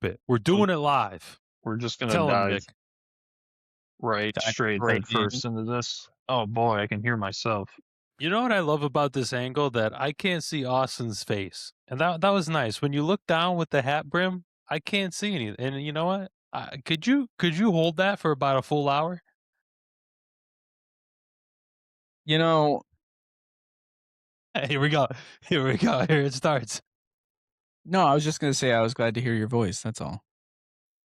bit. We're doing it live. We're just gonna Tell him, dive Nick. straight right head first into this. Oh boy, I can hear myself. You know what I love about this angle? That I can't see Austin's face, and that was nice. When you look down with the hat brim, I can't see anything. And you know what? Could you hold that for about a full hour? You know, Here we go. Here we go. Here it starts. no, I was just gonna say I was glad to hear your voice. That's all.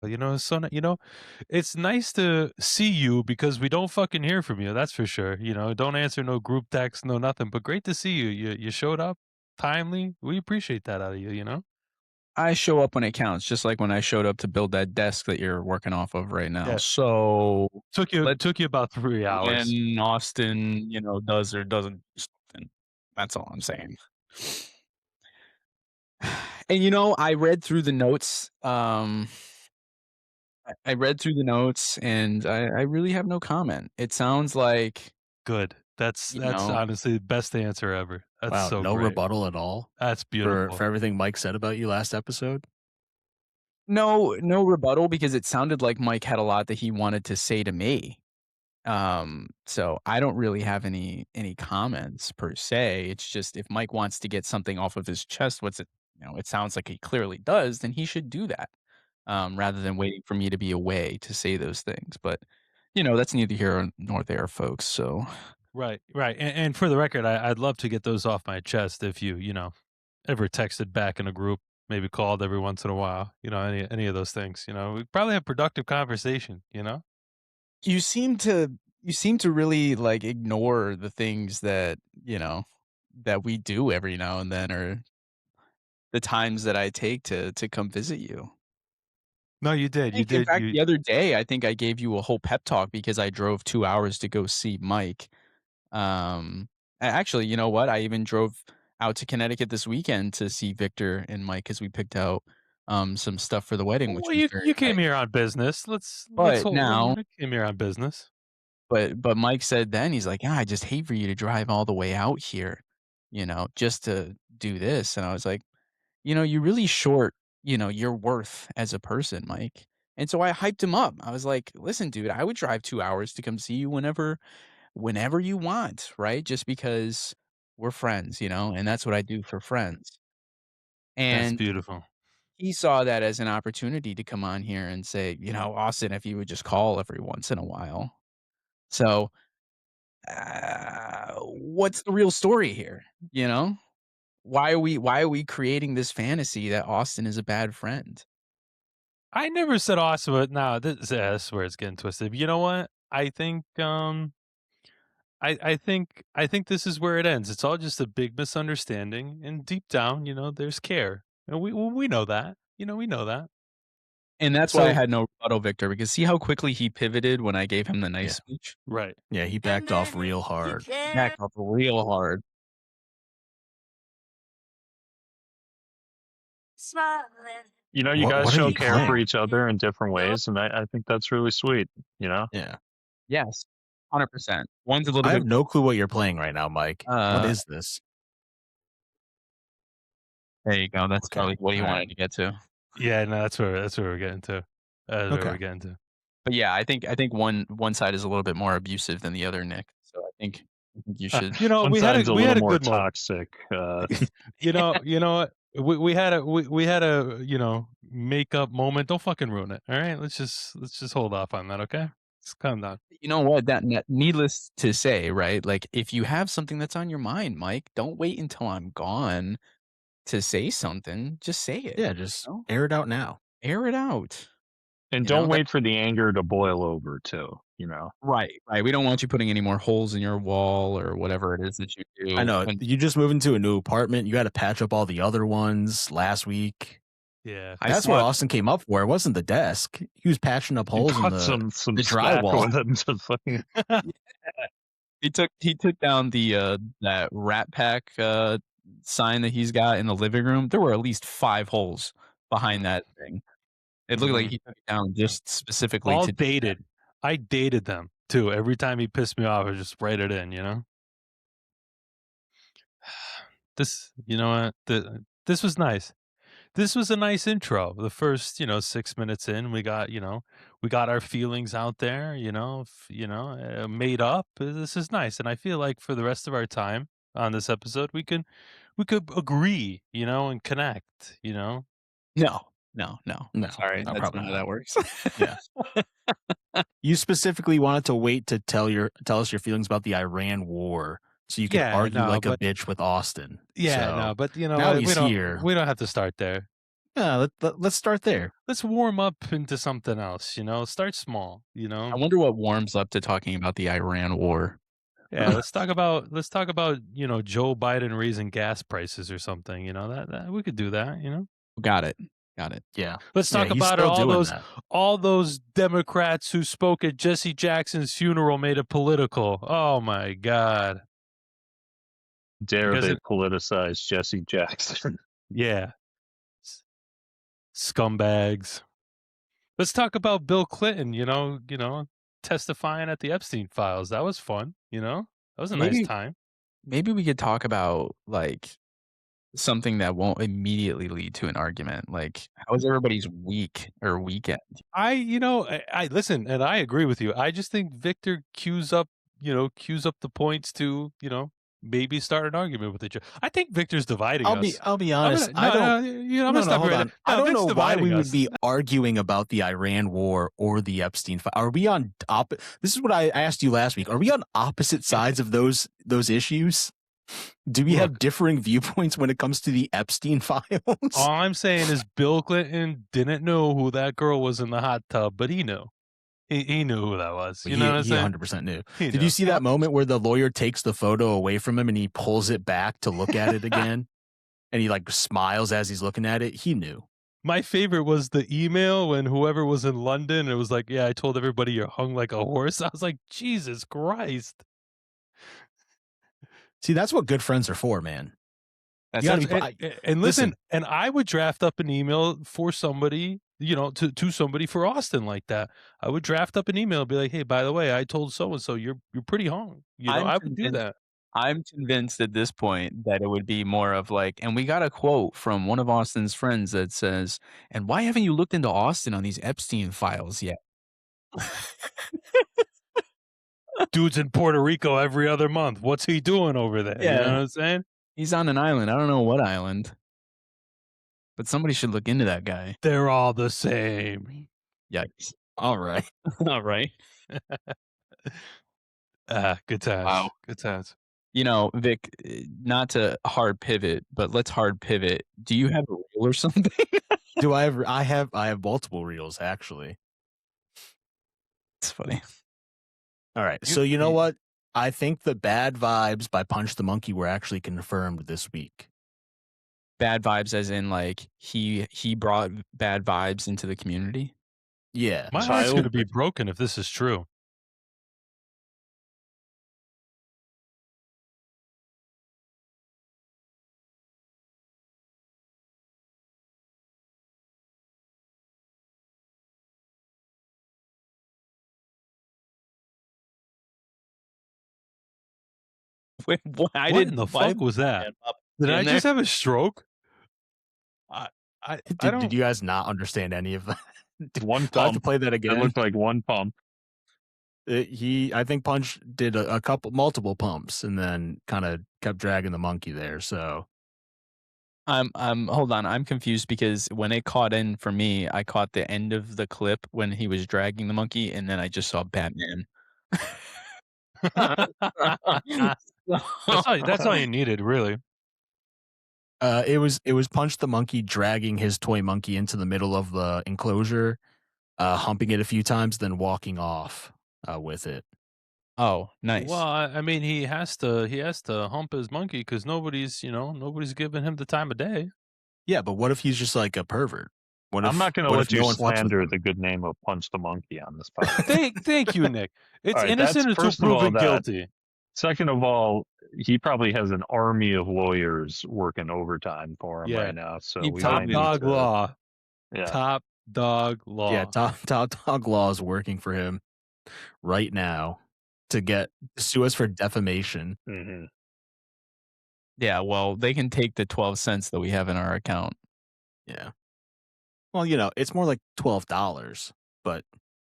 It's nice to see you because we don't fucking hear from you. That's for sure. Don't answer no group text, no nothing. But great to see you. You showed up timely. We appreciate that out of you. I show up when it counts, just like when I showed up to build that desk that you're working off of right now. Yeah. So let's Took you about 3 hours. when Austin, does or doesn't do something. That's all I'm saying. And I read through the notes. I read through the notes, and I really have no comment. It sounds like Good. That's honestly the best answer ever. That's Wow, so no great. rebuttal at all That's for beautiful. everything Mike said about you last episode? no rebuttal because it sounded like Mike had a lot that he wanted to say to me. So I don't really have any comments per se. It's just if Mike wants to get something off of his chest, it sounds like he clearly does, then he should do that. Rather than waiting for me to be away to say those things. But that's neither here nor there, folks. So Right. And for the record, I'd love to get those off my chest if you ever texted back in a group, maybe called every once in a while, any of those things. We probably have productive conversation. you seem to really like ignore the things that that we do every now and then, or the times that I take to come visit you. No, you did. You In did. fact, the other day, I think I gave you a whole pep talk because I drove 2 hours to go see Mike. Actually, you know what? I even drove out to Connecticut this weekend to see Victor and Mike because we picked out, some stuff for the wedding, which Well, was you very came nice. here on business. Let's But hold. now You came here on business. but Mike said then, he's like, "Yeah, I just hate for you to drive all the way out here, just to do this." And I was like, "You really short, your worth as a person, Mike." And so I hyped him up. I was like, "Listen, dude, I would drive 2 hours to come see you whenever you want, right? Just because we're friends, and that's what I do for friends." That's And beautiful. he saw that as an opportunity to come on here and say, "Austin, if you would just call every once in a while." So, what's the real story here, you know? Why are we creating this fantasy that Austin is a bad friend? I never said awesome, but no, this is where it's getting twisted. You know what? I think this is where it ends. It's all just a big misunderstanding, and deep down, there's care, and we know that. We know that. And that's why I So had no rebuttal, Victor, because see how quickly he pivoted when I gave him the nice Yeah. speech? right. Yeah, he backed off real hard. Backed up real hard. You What guys are show you care for playing? each other in different ways, and I think that's really sweet. Yeah. Yes, 100%. One's a little I bit have no clue what you're playing right now, Mike. What uh, is this? there you go, that's Okay, probably what he alright. wanted to get to. Yeah, no, that's where we're getting to. That's where Okay. we're getting to. But yeah, I think one side is a little bit more abusive than the other, Nick. So I think you should One We had side's a we had little a more good moment. toxic. You know what? We had a make up moment. Don't fucking ruin it. All right, let's just hold off on that. Okay, just calm down. You know what? Needless to say, right? Like, if you have something that's on your mind, Mike, don't wait until I'm gone to say something. Just say it. Yeah, just know? air it out now. Air it out. And You know, don't that wait for the anger to boil over too, Right, right. We don't want you putting any more holes in your wall or whatever it is that you I do know, when you just moved into a new apartment, you gotta patch up all the other ones last week. Yeah, I That's what saw Austin came up for, it wasn't the desk. He was patching up you holes in got the some the slack drywall. with him to fucking. he took down the that Rat Pack sign that he's got in the living room. There were at least 5 holes behind that thing. It looked like he took it down just specifically all to do that. dated. I dated them too. Every time he pissed me off, I just write it in. This, you know what? This was nice. this was a nice intro. The first, 6 minutes in, we got our feelings out there, made up. This is nice, and I feel like for the rest of our time on this episode, we could agree, and connect. No, no, no. No, Sorry, no, that's probably not how not. that works. Yeah. You specifically wanted to wait to tell us your feelings about the Iran war so you could Yeah, argue no, like a but bitch with Austin. yeah, So no, but you know now what? he's here. We don't have to start there. Yeah, let's start there. Let's warm up into something else. Start small. I wonder what warms up to talking about the Iran war. Yeah, let's talk about Joe Biden raising gas prices or something. That we could do that. Got it. Got it. Yeah. Let's Yeah, talk he's about it. still doing that. All those Democrats who spoke at Jesse Jackson's funeral made it political. Oh my God! Dare Because they it, politicize Jesse Jackson? yeah, S- scumbags. Let's talk about Bill Clinton. Testifying at the Epstein files. That was fun. That was a nice Maybe time. maybe we could talk about like something that won't immediately lead to an argument. Like, how was everybody's week or weekend? I listen, and I agree with you. I just think Victor cues up the points to, maybe start an argument with each other. I think Victor's dividing us. I'll be honest. I'm gonna stop hold right on. there. I No, don't Vic's know why dividing we us. would be arguing about the Iran war or the Epstein file. Are we on This is what I asked you last week. Are we on opposite sides of those issues? Do we have differing viewpoints when it comes to the Epstein files? All I'm saying is Bill Clinton didn't know who that girl was in the hot tub, but he knew. He knew who that was. You know what I'm He saying? 100% knew. He Did knew. you see that moment where the lawyer takes the photo away from him and he pulls it back to look at it again? And he like smiles as he's looking at it? He knew. My favorite was the email when whoever was in London, it was like, yeah, I told everybody you're hung like a horse. I was like, Jesus Christ. See, that's what good friends are for, man. That's You gotta And listen, and I would draft up an email for somebody, to somebody for Austin like that. I would draft up an email and be like, hey, by the way, I told so and so you're pretty hung. I would do that. I'm convinced at this point that it would be more of like, and we got a quote from one of Austin's friends that says, "And why haven't you looked into Austin on these Epstein files yet?" Dude's in Puerto Rico every other month. What's he doing over there? You know what I'm saying? He's on an island. I don't know what island, but somebody should look into that guy. They're all the same. Yikes. All right. All right. Good times. Wow. Good times. Vic, not to hard pivot, but let's hard pivot. Do you have a reel or something? Do I ever? I have multiple reels actually. It's funny. All right. So you know what? I think the bad vibes by Punch the Monkey were actually confirmed this week. Bad vibes as in like he brought bad vibes into the community? Yeah. My heart's going to be broken if this is true. Wait, what? What in the fuck was that? Did I just have a stroke? I don't. Did you guys not understand any of that? One Do I have to pump. play that again? It looked like one pump. I think Punch did multiple pumps and then kind of kept dragging the monkey there. So hold on. I'm confused because when it caught in for me, I caught the end of the clip when he was dragging the monkey, and then I just saw Batman. That's all you needed, really. It was Punch the Monkey dragging his toy monkey into the middle of the enclosure, humping it a few times, then walking off with it. Oh, nice. Well, I mean, he has to hump his monkey because nobody's giving him the time of day. Yeah, but what if he's just like a pervert? I'm not going to let you no slander the good name of Punch the Monkey on this podcast. Thank you, Nick. It's Right, innocent until proven guilty. Second of all, he probably has an army of lawyers working overtime for him right now. So Top dog law. Yeah. Top dog law. Yeah, top dog law is working for him right now to sue us for defamation. Mm-hmm. Yeah, well, they can take the 12 cents that we have in our account. Yeah. Well, you know, it's more like $12, but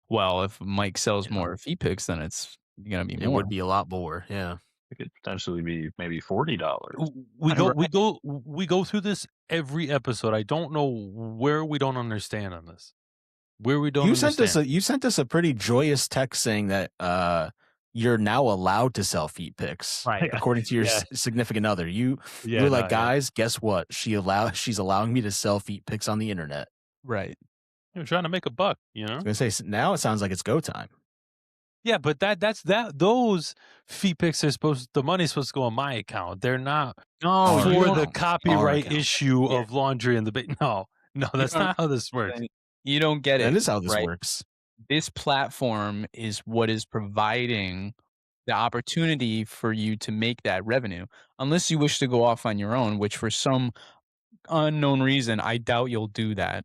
Well, if Mike sells you know, more feet pics, then it's gonna be it more. would be a lot more. Yeah. It could potentially be maybe $40. We go, Right. we go through this every episode. I don't know where we don't understand on this. Where we don't understand. You sent us a pretty joyous text saying that you're now allowed to sell feet pics, Right. according to your Yeah. significant other. You Yeah, were like, no, yeah. guys, guess what? She's allowing me to sell feet pics on the internet. Right. You're trying to make a buck, you know? I was gonna say now it sounds like it's go time. Yeah, but those feet pics are the money's supposed to go on my account. They're not No, Our for you the account. copyright account. issue Yeah. of laundry and the no, that's don't not how this works. You don't get That it. is how this right? works. This platform is what is providing the opportunity for you to make that revenue, unless you wish to go off on your own, which for some unknown reason, I doubt you'll do that.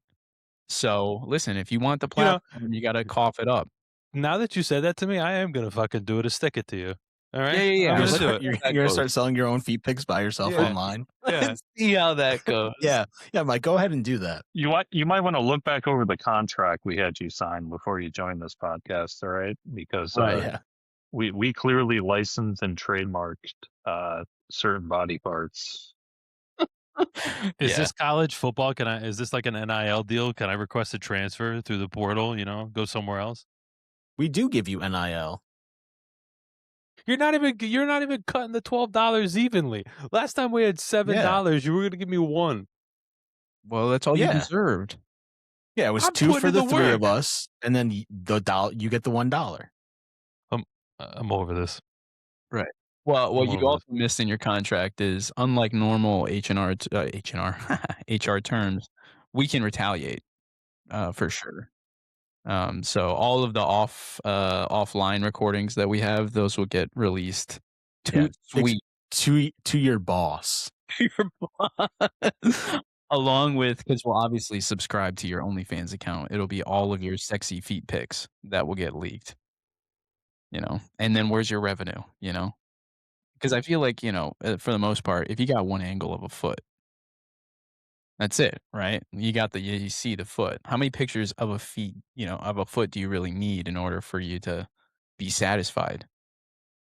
So listen, if you want the You know, platform, you gotta cough it up. now that you said that to me, I am gonna fucking do it to stick it to you. All right? Yeah, yeah, yeah. I'm Let's gonna do see it. how that You're gonna goes. start selling your own feet pics by yourself Yeah. online. Yeah. Let's see how that goes. Yeah, Mike, go ahead and do that. You might want to look back over the contract we had you sign before you joined this podcast, all right? Because Yeah. we clearly licensed and trademarked certain body parts. Is Yeah. this college football? Is this like an NIL deal? Can I request a transfer through the portal, you know, go somewhere else? We do give you NIL. You're not even cutting the $12 evenly. Last time we had $7, you were gonna give me $1. Well, that's all you Yeah. deserved. Yeah, it was I'm 2 putting for in the the 3 of work. us, and then you get the $1. I'm over this. Well, what I'm you over also missed in your contract is, unlike normal H&R HR terms, we can retaliate, for sure. So all of the offline recordings that we have, those will get released Yeah, to Sweet to your boss. to your boss, along with, because we'll obviously subscribe to your OnlyFans account. It'll be all of your sexy feet pics that will get leaked. You know, and then where's your revenue? You know, because I feel like, for the most part, if you got one angle of a foot, that's it, right? You see the foot. How many pictures of a foot do you really need in order for you to be satisfied?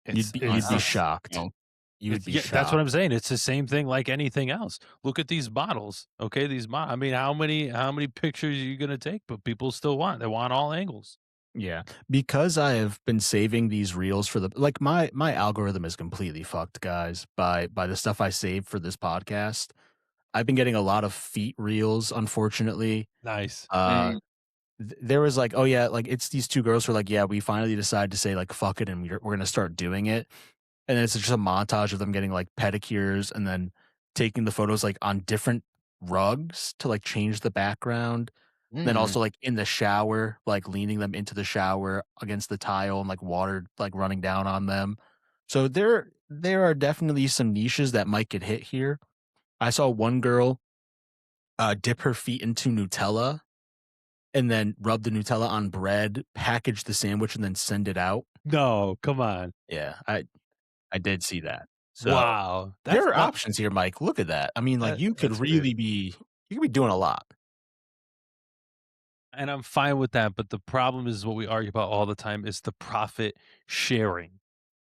You'd be it's- shocked. You know, You would be Yeah, shocked. that's what I'm saying. It's the same thing like anything else. Look at these models. Okay, I mean, how many pictures are you gonna take? But people still they want all angles. Yeah, because I have been saving these reels for my algorithm is completely fucked, guys, by the stuff I save for this podcast. I've been getting a lot of feet reels, unfortunately. Nice. There was like, oh yeah, like it's these 2 girls who are like, yeah, we finally decided to say like fuck it, and we're gonna start doing it. And then it's just a montage of them getting like pedicures and then taking the photos like on different rugs to like change the background. Then also like in the shower, like leaning them into the shower against the tile and like water like running down on them. So there are definitely some niches that might get hit here. I saw one girl dip her feet into Nutella and then rub the Nutella on bread, package the sandwich, and then send it out. No, come on. Yeah, I did see that. So Wow. there are options here, Mike. Look at that. I mean, like you could that's really weird. be doing a lot. And I'm fine with that, but the problem is what we argue about all the time is the profit sharing.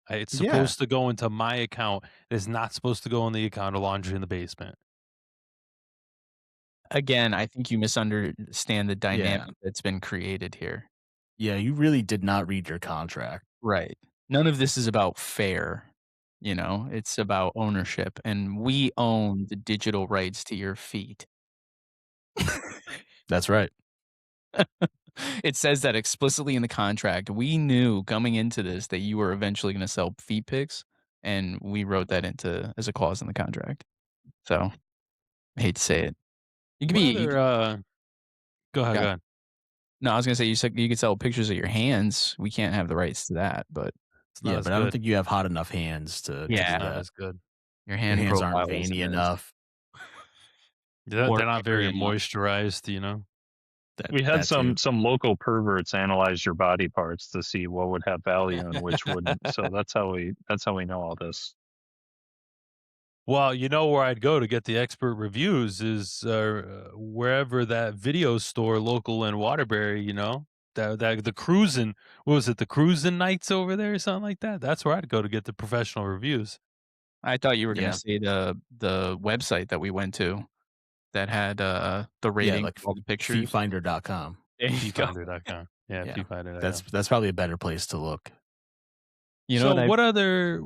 It's Yeah. supposed to go into my account. It's not supposed to go in the account of laundry in the basement. Again, I think you misunderstand the dynamic that's been created here. Yeah, you really did not read your contract. Right. None of this is about fair. It's about ownership, and we own the digital rights to your feet. That's right. It says that explicitly in the contract. We knew coming into this that you were eventually going to sell feet pics, and we wrote that into as a clause in the contract. So, I hate to say it. You could be. Go ahead, go ahead. No, I was gonna say you said you could sell pictures of your hands. We can't have the rights to that, but It's not as but I don't good. think you have hot enough hands to do Yeah. It's not that. as good. your Your hand hands profile aren't isn't veiny as- enough. They're Or not very hairy enough. moisturized, you know? We had That too. some local perverts analyze your body parts to see what would have value and which wouldn't. So that's how we know all this. Well, you know where I'd go to get the expert reviews is wherever that video store local in Waterbury, you know, that the cruising, what was it, the cruising nights over there or something like that? That's where I'd go to get the professional reviews. I thought you were gonna Yeah. say the website that we went to that had the Yeah, rating, like all the pictures. feetfinder.com. There you go. Feetfinder.com. Yeah, Yeah. feetfinder.com. That's probably a better place to look. You know So what what other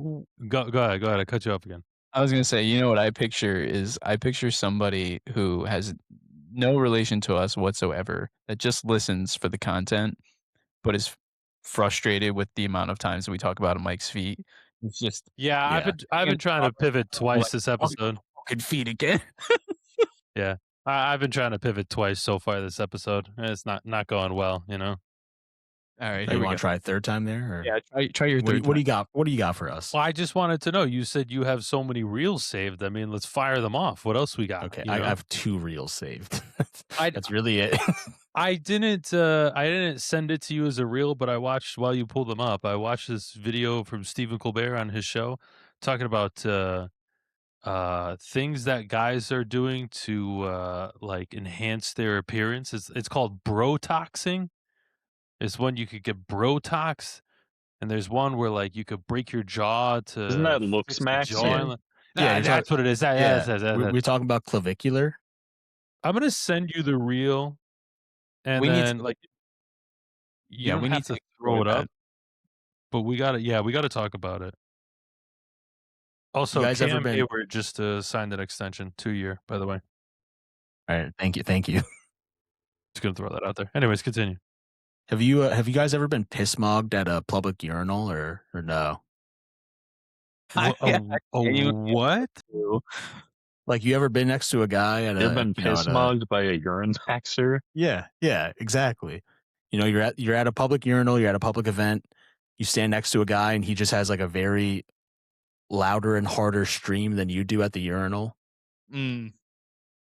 go ahead, I cut you off again. I was gonna say, you know what I picture is I picture somebody who has no relation to us whatsoever that just listens for the content, but is frustrated with the amount of times that we talk about Mike's feet. It's just Yeah, Yeah. I've been trying to pivot twice this episode. fucking feet again. Yeah. I've been trying to pivot twice so far this episode, and it's not going well, you know. All right, You here we want go. to try a third time there? Or Yeah, try your third. what do you got? What do you got for us? Well, I just wanted to know. You said you have so many reels saved. I mean, let's fire them off. What else we got? Okay, you I know? have 2 reels saved. I- That's really it. I didn't send it to you as a reel, but I watched while you pulled them up. I watched this video from Stephen Colbert on his show talking about things that guys are doing to like enhance their appearance. It's called brotoxing. It's when you could get brotox, and there's one where like you could break your jaw to Isn't that looks fix the jaw. maxing? Yeah, you're That's what it is. We're talking about clavicular. I'm gonna send you the reel, and We need then to- like you Yeah, don't we have need to to throw it that. up, but we gotta talk about it. Also, guys ever Cam been- Hayward just signed an extension, 2-year, by the way. All right, thank you. Just gonna throw that out there. Anyways, continue. Have you guys ever been piss mogged at a public urinal or no? What? Like you ever been next to a guy at You've been piss mugged by a urine taxer? Yeah, exactly. You know, you're at a public urinal, you're at a public event, you stand next to a guy and he just has like a very louder and harder stream than you do at the urinal.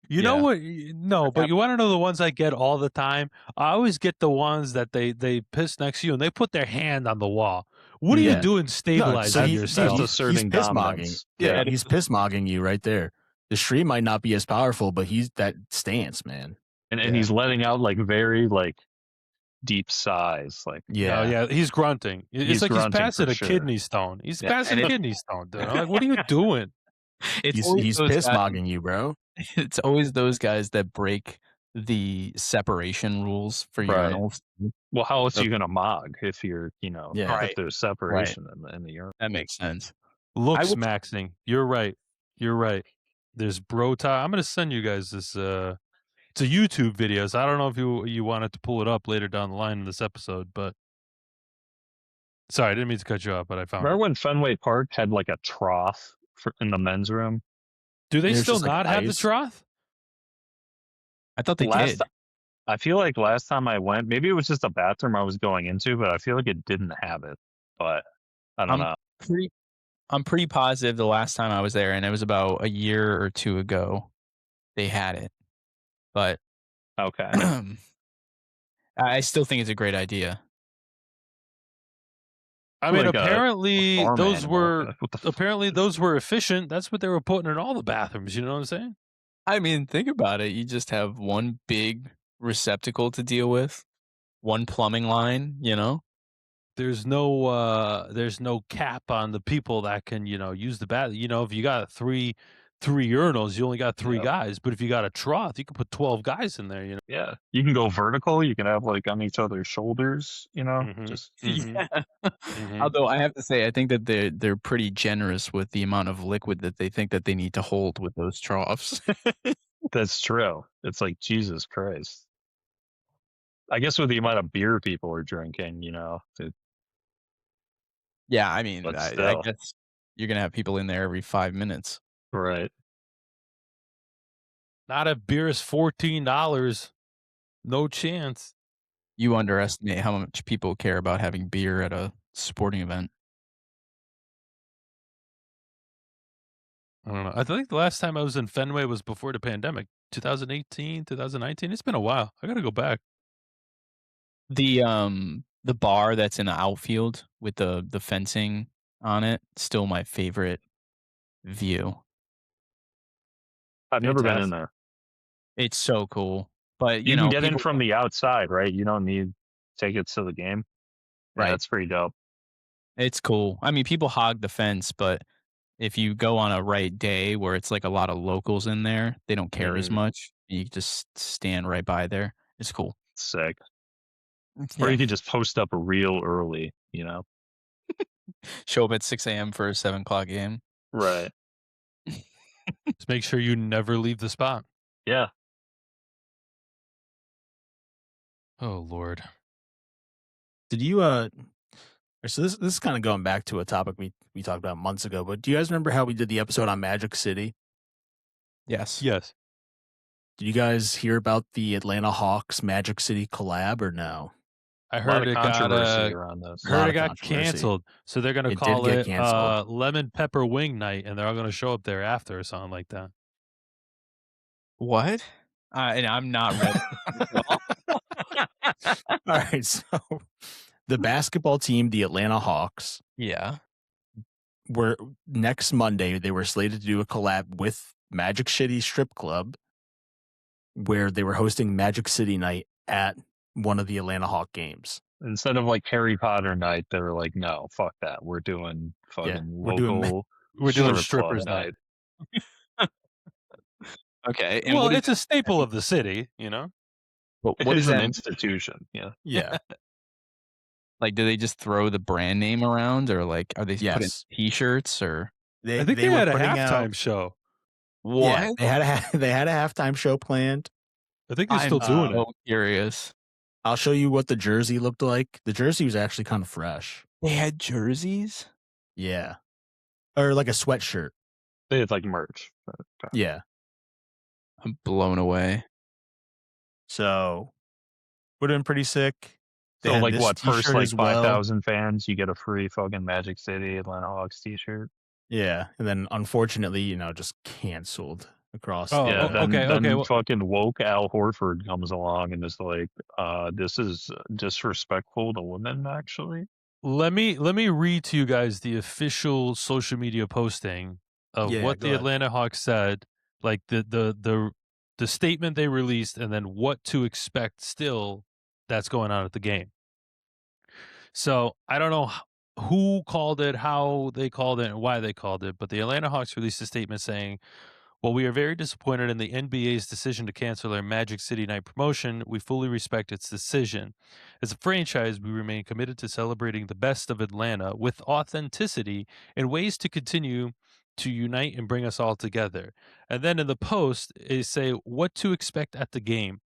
You know what? No, but you want to know the ones I get all the time? I always get the ones that they piss next to you and they put their hand on the wall. What are you doing stabilizing yourself? That's asserting piss mogging. dominance. Yeah, he's piss mogging you right there. The stream might not be as powerful, but he's that stance, man. And he's letting out like very like deep sighs. Like Oh, yeah, he's grunting. It's He's like he's grunting passing for a sure. kidney stone. He's Yeah, passing a and kidney stone, dude. I'm like, what are you doing? He's piss mogging you, bro. It's always those guys that break the separation rules for Right. urinals. well, how else are you gonna mog if you're Yeah. if there's separation in the urine? That makes sense. Looks would- maxing. You're right. There's Brota. I'm gonna send you guys this. It's a YouTube video. So I don't know if you wanted to pull it up later down the line in this episode, but sorry, I didn't mean to cut you off, but I found Remember it. when Fenway Park had like a trough in the men's room? Do they There's still just, like, not have the ice. trough? I thought they Last did. I feel like last time I went, maybe it was just a bathroom I was going into, but I feel like it didn't have it. But I don't know. I'm pretty positive the last time I was there, and it was about a year or two ago, they had it. But Okay. I still think it's a great idea. I mean, Like a apparently farm those animal. were What the apparently those were efficient. That's what they were putting in all the bathrooms. You know what I'm saying? I mean, think about it. You just have one big receptacle to deal with, one plumbing line, you know? There's no cap on the people that can use the bath. If you got three urinals, you only got 3 Yep. guys. But if you got a trough, you can put 12 guys in there. Yeah. You can go vertical. You can have like on each other's shoulders, Mhm. just Yeah. Mhm. Although I have to say, I think that they're pretty generous with the amount of liquid that they think that they need to hold with those troughs. that's true. It's like Jesus Christ. I guess with the amount of beer people are drinking, Yeah, I mean, But I still. guess you're gonna have people in there every 5 minutes. right. Not if beer is $14. No chance. You underestimate how much people care about having beer at a sporting event. I don't know. I think the last time I was in Fenway was before the pandemic, 2018, 2019. It's been a while. I gotta go back. The bar that's in the outfield with the fencing on it, still my favorite view. I've never been in Fantastic. there. It's so cool. But, You can get in people from the outside, right? You don't need tickets to the game. Yeah, right. that's pretty dope. It's cool. I mean, people hog the fence, but if you go on a right day where it's like a lot of locals in there, they don't care as Mhm. much. You just stand right by there. It's cool. Sick. Or Yeah. you could just post up real early, you know? Show up at 6 a.m. for a 7 o'clock game. Right. Just make sure you never leave the spot. Yeah. Oh Lord. Did you so this is kind of going back to a topic we talked about months ago, but do you guys remember how we did the episode on Magic City? Yes. Yes. Did you guys hear about the Atlanta Hawks Magic City collab or no? I A lot heard of it got controversy around this. A lot heard it of got controversy. canceled. So they're gonna It did call get it canceled. lemon pepper wing night, and they're all gonna show up there after or something like that. What? And I'm not ready. All right, so the basketball team, the Atlanta Hawks, Yeah. were next Monday, they were slated to do a collab with Magic City Strip Club, where they were hosting Magic City Night at one of the Atlanta Hawk games. Instead of like Harry Potter night, they were like, no, fuck that. We're doing fucking we're doing local We're doing strip club strippers night. Okay. And Well, what is it's a staple of the city, you know? what It is is an that? institution. Yeah. Yeah. Like, do they just throw the brand name around, or like, are they putting Yes. T-shirts or I think they were had a putting halftime out, show. yeah, what? they had a halftime show planned. I think they're I'm still doing it. so curious. I'll show you what the jersey looked like. The jersey was actually kind of fresh. They had jerseys. Yeah. Or like a sweatshirt. They had like merch. Yeah. I'm blown away. So would have been pretty sick. They So had like this what, first t-shirt like as well. 5,000 fans, you get a free fucking Magic City Atlanta Hawks t-shirt. Yeah. And then unfortunately, just canceled across. Oh, Yeah, oh, then well, fucking woke Al Horford comes along and is like, this is disrespectful to women, actually. let me read to you guys the official social media posting of Yeah, what go the ahead. Atlanta Hawks said, like the statement they released, and then what to expect still that's going on at the game. So I don't know who called it, how they called it, and why they called it, but the Atlanta Hawks released a statement saying, "While we are very disappointed in the NBA's decision to cancel their Magic City Night promotion, we fully respect its decision. As a franchise, we remain committed to celebrating the best of Atlanta with authenticity and ways to continue to unite and bring us all together." And then in the post, they say what to expect at the game.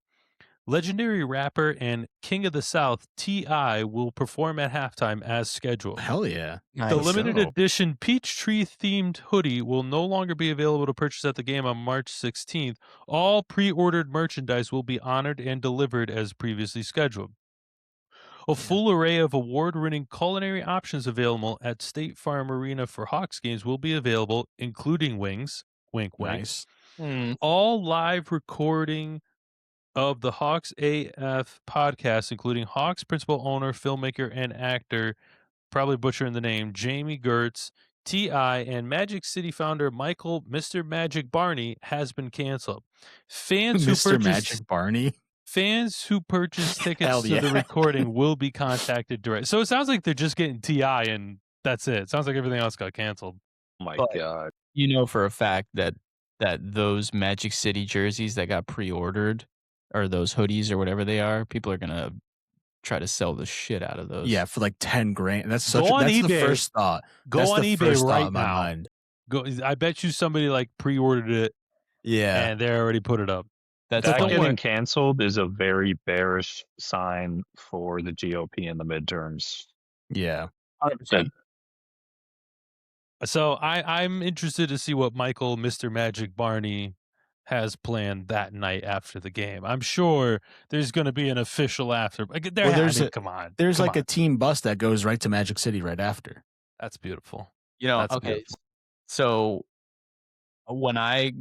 Legendary rapper and King of the South T.I. will perform at halftime as scheduled. Hell yeah. Nice. The limited So- edition Peachtree themed hoodie will no longer be available to purchase at the game on March 16th. All pre-ordered merchandise will be honored and delivered as previously scheduled. A full array of award-winning culinary options available at State Farm Arena for Hawks games will be available, including wings. Wink, wink. Nice. All live recording of the Hawks AF podcast, including Hawks principal owner, filmmaker, and actor, probably butchering the name, Jamie Gertz, T.I., and Magic City founder Michael Mr. Magic Barney, has been canceled. Mr. Magic Barney. Fans who purchase tickets Hell to yeah. the recording will be contacted direct. So it sounds like they're just getting T.I. and that's it. It sounds like everything else got canceled. Oh my But- God. You know for a fact that those Magic City jerseys that got pre-ordered, or those hoodies or whatever they are, people are gonna try to sell the shit out of those. Yeah, for like 10 grand. That's Go on that's eBay. the first thought. Go That's on the eBay first thought right in my now. mind. Go. I bet you somebody like pre-ordered it Yeah. and they already put it up. That's That don't getting worry. canceled is a very bearish sign for the GOP in the midterms. Yeah. 100%. So I'm interested to see what Michael Mr. Magic Barney has planned that night after the game. I'm sure there's going to be an official after. Like, Well, there's come on. There's come like on. a team bus that goes right to Magic City right after. That's beautiful. You know, That's okay. beautiful. So when I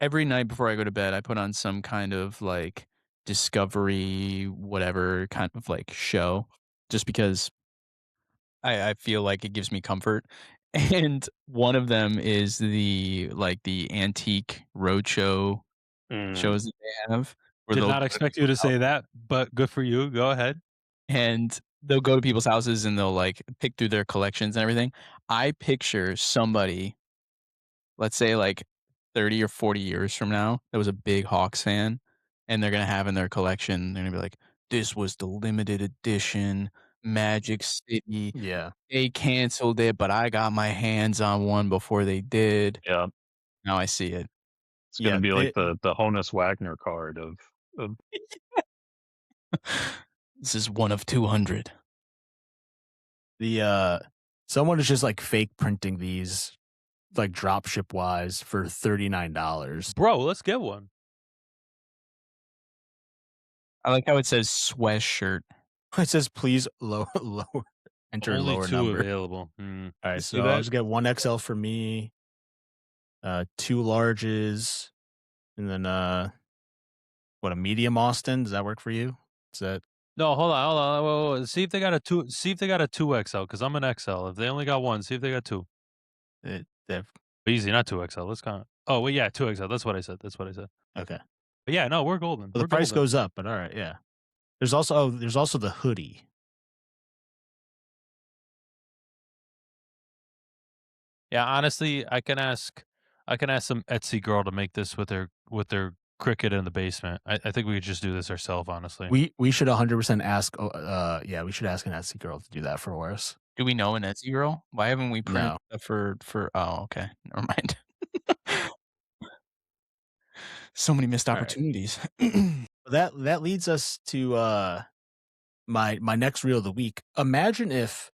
every night before I go to bed, I put on some kind of like Discovery, whatever kind of like show, just because I feel like it gives me comfort. And one of them is the antique roadshow shows that they have where Did they'll not go to expect you people's to house say that, but good for you. Go ahead. and they'll go to people's houses and they'll, like, pick through their collections and everything. I picture somebody, let's say, like, 30 or 40 years from now, that was a big Hawks fan, and they're gonna have in their collection, they're gonna be like, "This was the limited edition Magic City. Yeah. They canceled it, but I got my hands on one before they did." Yeah, Now I see it. it's gonna Yeah. be like the Honus Wagner card of This is one of 200. Someone is just like fake printing these like drop ship wise for $39. Bro, let's get one. I like how it says sweatshirt. It says please lower enter Only lower 2 number. available. All You right, see so I'll that? just get 1XL for me, 2 larges, and then what, a medium Austin? Does that work for you? Is that No, hold on. Whoa. See if they got a 2XL because I'm an XL. If they only got 1, see if they got 2. they've Easy, not 2XL. Let's count. Oh, well, yeah, 2XL. That's what I said. okay. But yeah, no, we're golden. Well, We're the price golden. goes up, but all right, yeah. There's also the hoodie. Yeah, honestly, I can ask some Etsy girl to make this with their cricket in the basement. I think we could just do this ourselves, honestly. We should 100% ask. Yeah, we should ask an Etsy girl to do that for us. Do we know an Etsy girl? Why haven't we printed No. stuff for oh, okay. Never mind. So many missed All right. opportunities. That leads us to my next reel of the week. Imagine if,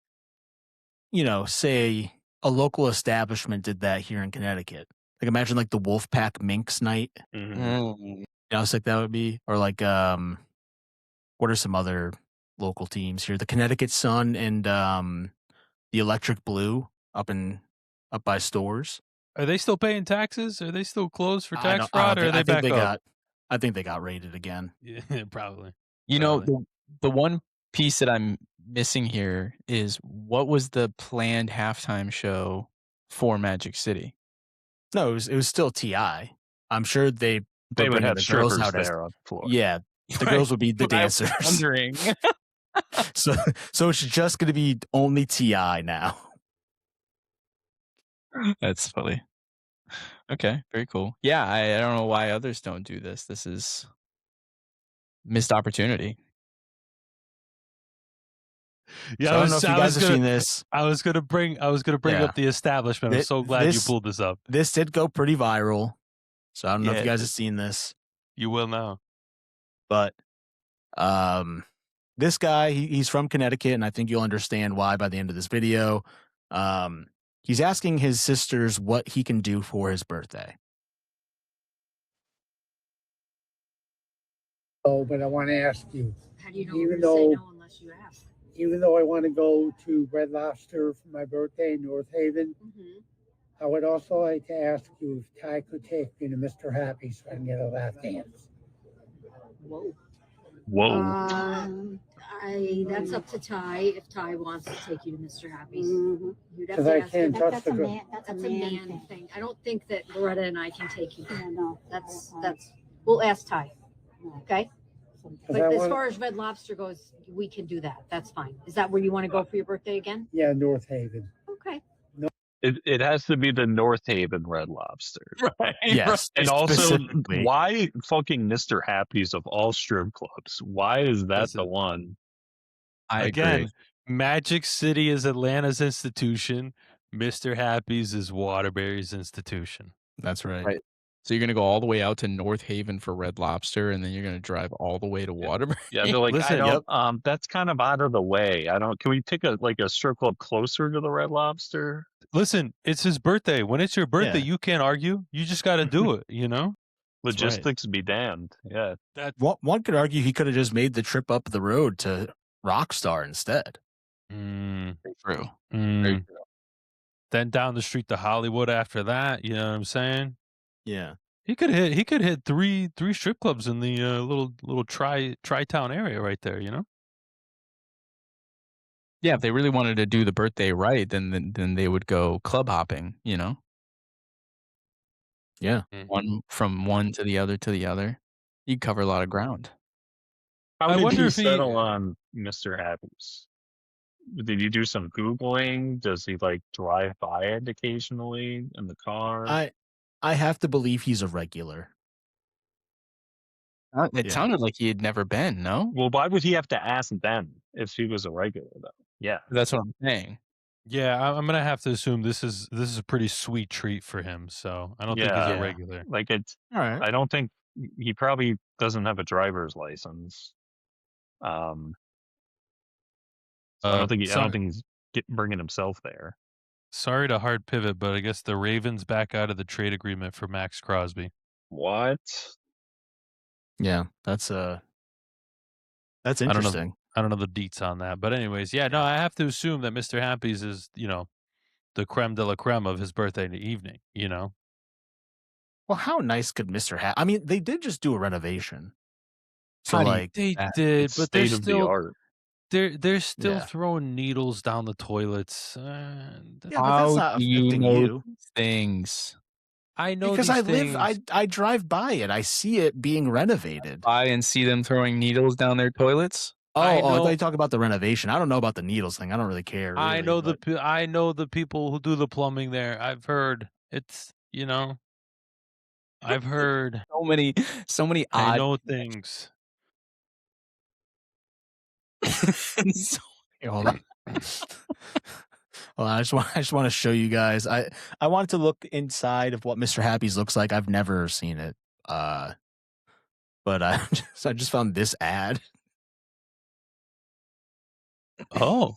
say a local establishment did that here in Connecticut. Like imagine like the Wolfpack Minx night. Mm. How sick that would be. Or like what are some other local teams here? The Connecticut Sun and the Electric Blue up by Stores. Are they still paying taxes? Are they still closed for I tax don't fraud, or are think- they I think back they up? got I think they got raided again. Yeah, probably. You know, Probably. the one piece that I'm missing here is what was the planned halftime show for Magic City? No, it was still TI. I'm sure they they would bringing have the girls strippers out as there on the floor. yeah. The Right. girls would be the What I was dancers. wondering. So it's just going to be only TI now. That's funny. Okay, very cool. Yeah, I don't know why others don't do this. This is missed opportunity. Yeah, So I don't know if you guys have seen this. I was gonna bring Yeah. up the establishment. I'm so glad you pulled this up. This did go pretty viral. So I don't know if Yeah, you guys have seen this, You will now. but this guy, he's from Connecticut, and I think you'll understand why by the end of this video. He's asking his sisters what he can do for his birthday. Oh, but I want to ask you, How do you know Even we're going to say though- no unless you ask? even though I want to go to Red Lobster for my birthday in North Haven, I would also like to ask you if Ty could take me to Mr. Happy so I can get a lap dance. Whoa. Whoa. That's up to Ty if Ty wants to take you to Mr. Happy's. Mhm. You'd have Because to I ask can't him. touch That's the a girl. man. That's That's a a man man thing. I don't think that Loretta and I can take you. Yeah, no. That's fine. we'll ask Ty. No. Okay. Because But I as want, far as Red Lobster goes, we can do that. That's fine. Is that where you want to go for your birthday again? yeah, North Haven. Okay. It has to be the North Haven Red Lobster. Right. Yes, And also, specifically. why fucking Mr. Happy's of all strip clubs? Why is that Listen. the one? I Again, agree. Magic City is Atlanta's institution. Mr. Happy's is Waterbury's institution. That's right. Right. So you're gonna go all the way out to North Haven for Red Lobster, and then you're gonna drive all the way to Waterbury. Yeah, they're like, Listen, I don't. That's kind of out of the way. I don't. Can we take a strip club closer to the Red Lobster? Listen, it's his birthday. When it's your birthday, Yeah. you can't argue. You just got to do it, That's right. Logistics be damned. Yeah. One could argue he could have just made the trip up the road to Rockstar instead. Mm, True. mm. Very true. Then down the street to Hollywood after that, you know what I'm saying? Yeah. He could hit three strip clubs in the little tri-town area right there, Yeah, if they really wanted to do the birthday right, then they would go club hopping, you know? Yeah. One from one to the other to the other. You'd cover a lot of ground. How I did wonder he if he settle on Mr. Happy's? Did you do some Googling? Does he like drive by it occasionally in the car? I have to believe he's a regular. It Yeah. sounded like he had never been, no? Well, why would he have to ask them if he was a regular though? Yeah. That's what I'm saying. Yeah, I'm gonna have to assume this is a pretty sweet treat for him, so I don't think he's a Yeah. regular. Like it's All right. I don't think he probably doesn't have a driver's license. So I don't think he's bringing himself there. Sorry to hard pivot, but I guess the Ravens back out of the trade agreement for Max Crosby. What? Yeah, that's interesting. I don't know the deets on that, but anyways, yeah, no, I have to assume that Mr. Happy's is, the creme de la creme of his birthday evening, you know? Well, how nice could Mr. I mean, they did just do a renovation. So How do you like They that? did, It's but they're state of the still art. they're still Yeah. throwing needles down the toilets. Yeah, but that's How not do you affecting know you. these things? I know Because these things. I drive by it. I see it being renovated. Buy and see them throwing needles down their toilets? I I thought know- you talk about the renovation. I don't know about the needles thing. I don't really care. I really, know but- I know the people who do the plumbing there. I've heard it's, I've heard. So many I odd know things. so Here, hold on. Well, I just want to show you guys. I wanted to look inside of what Mr. Happy's looks like. I've never seen it. But I just found this ad. Oh.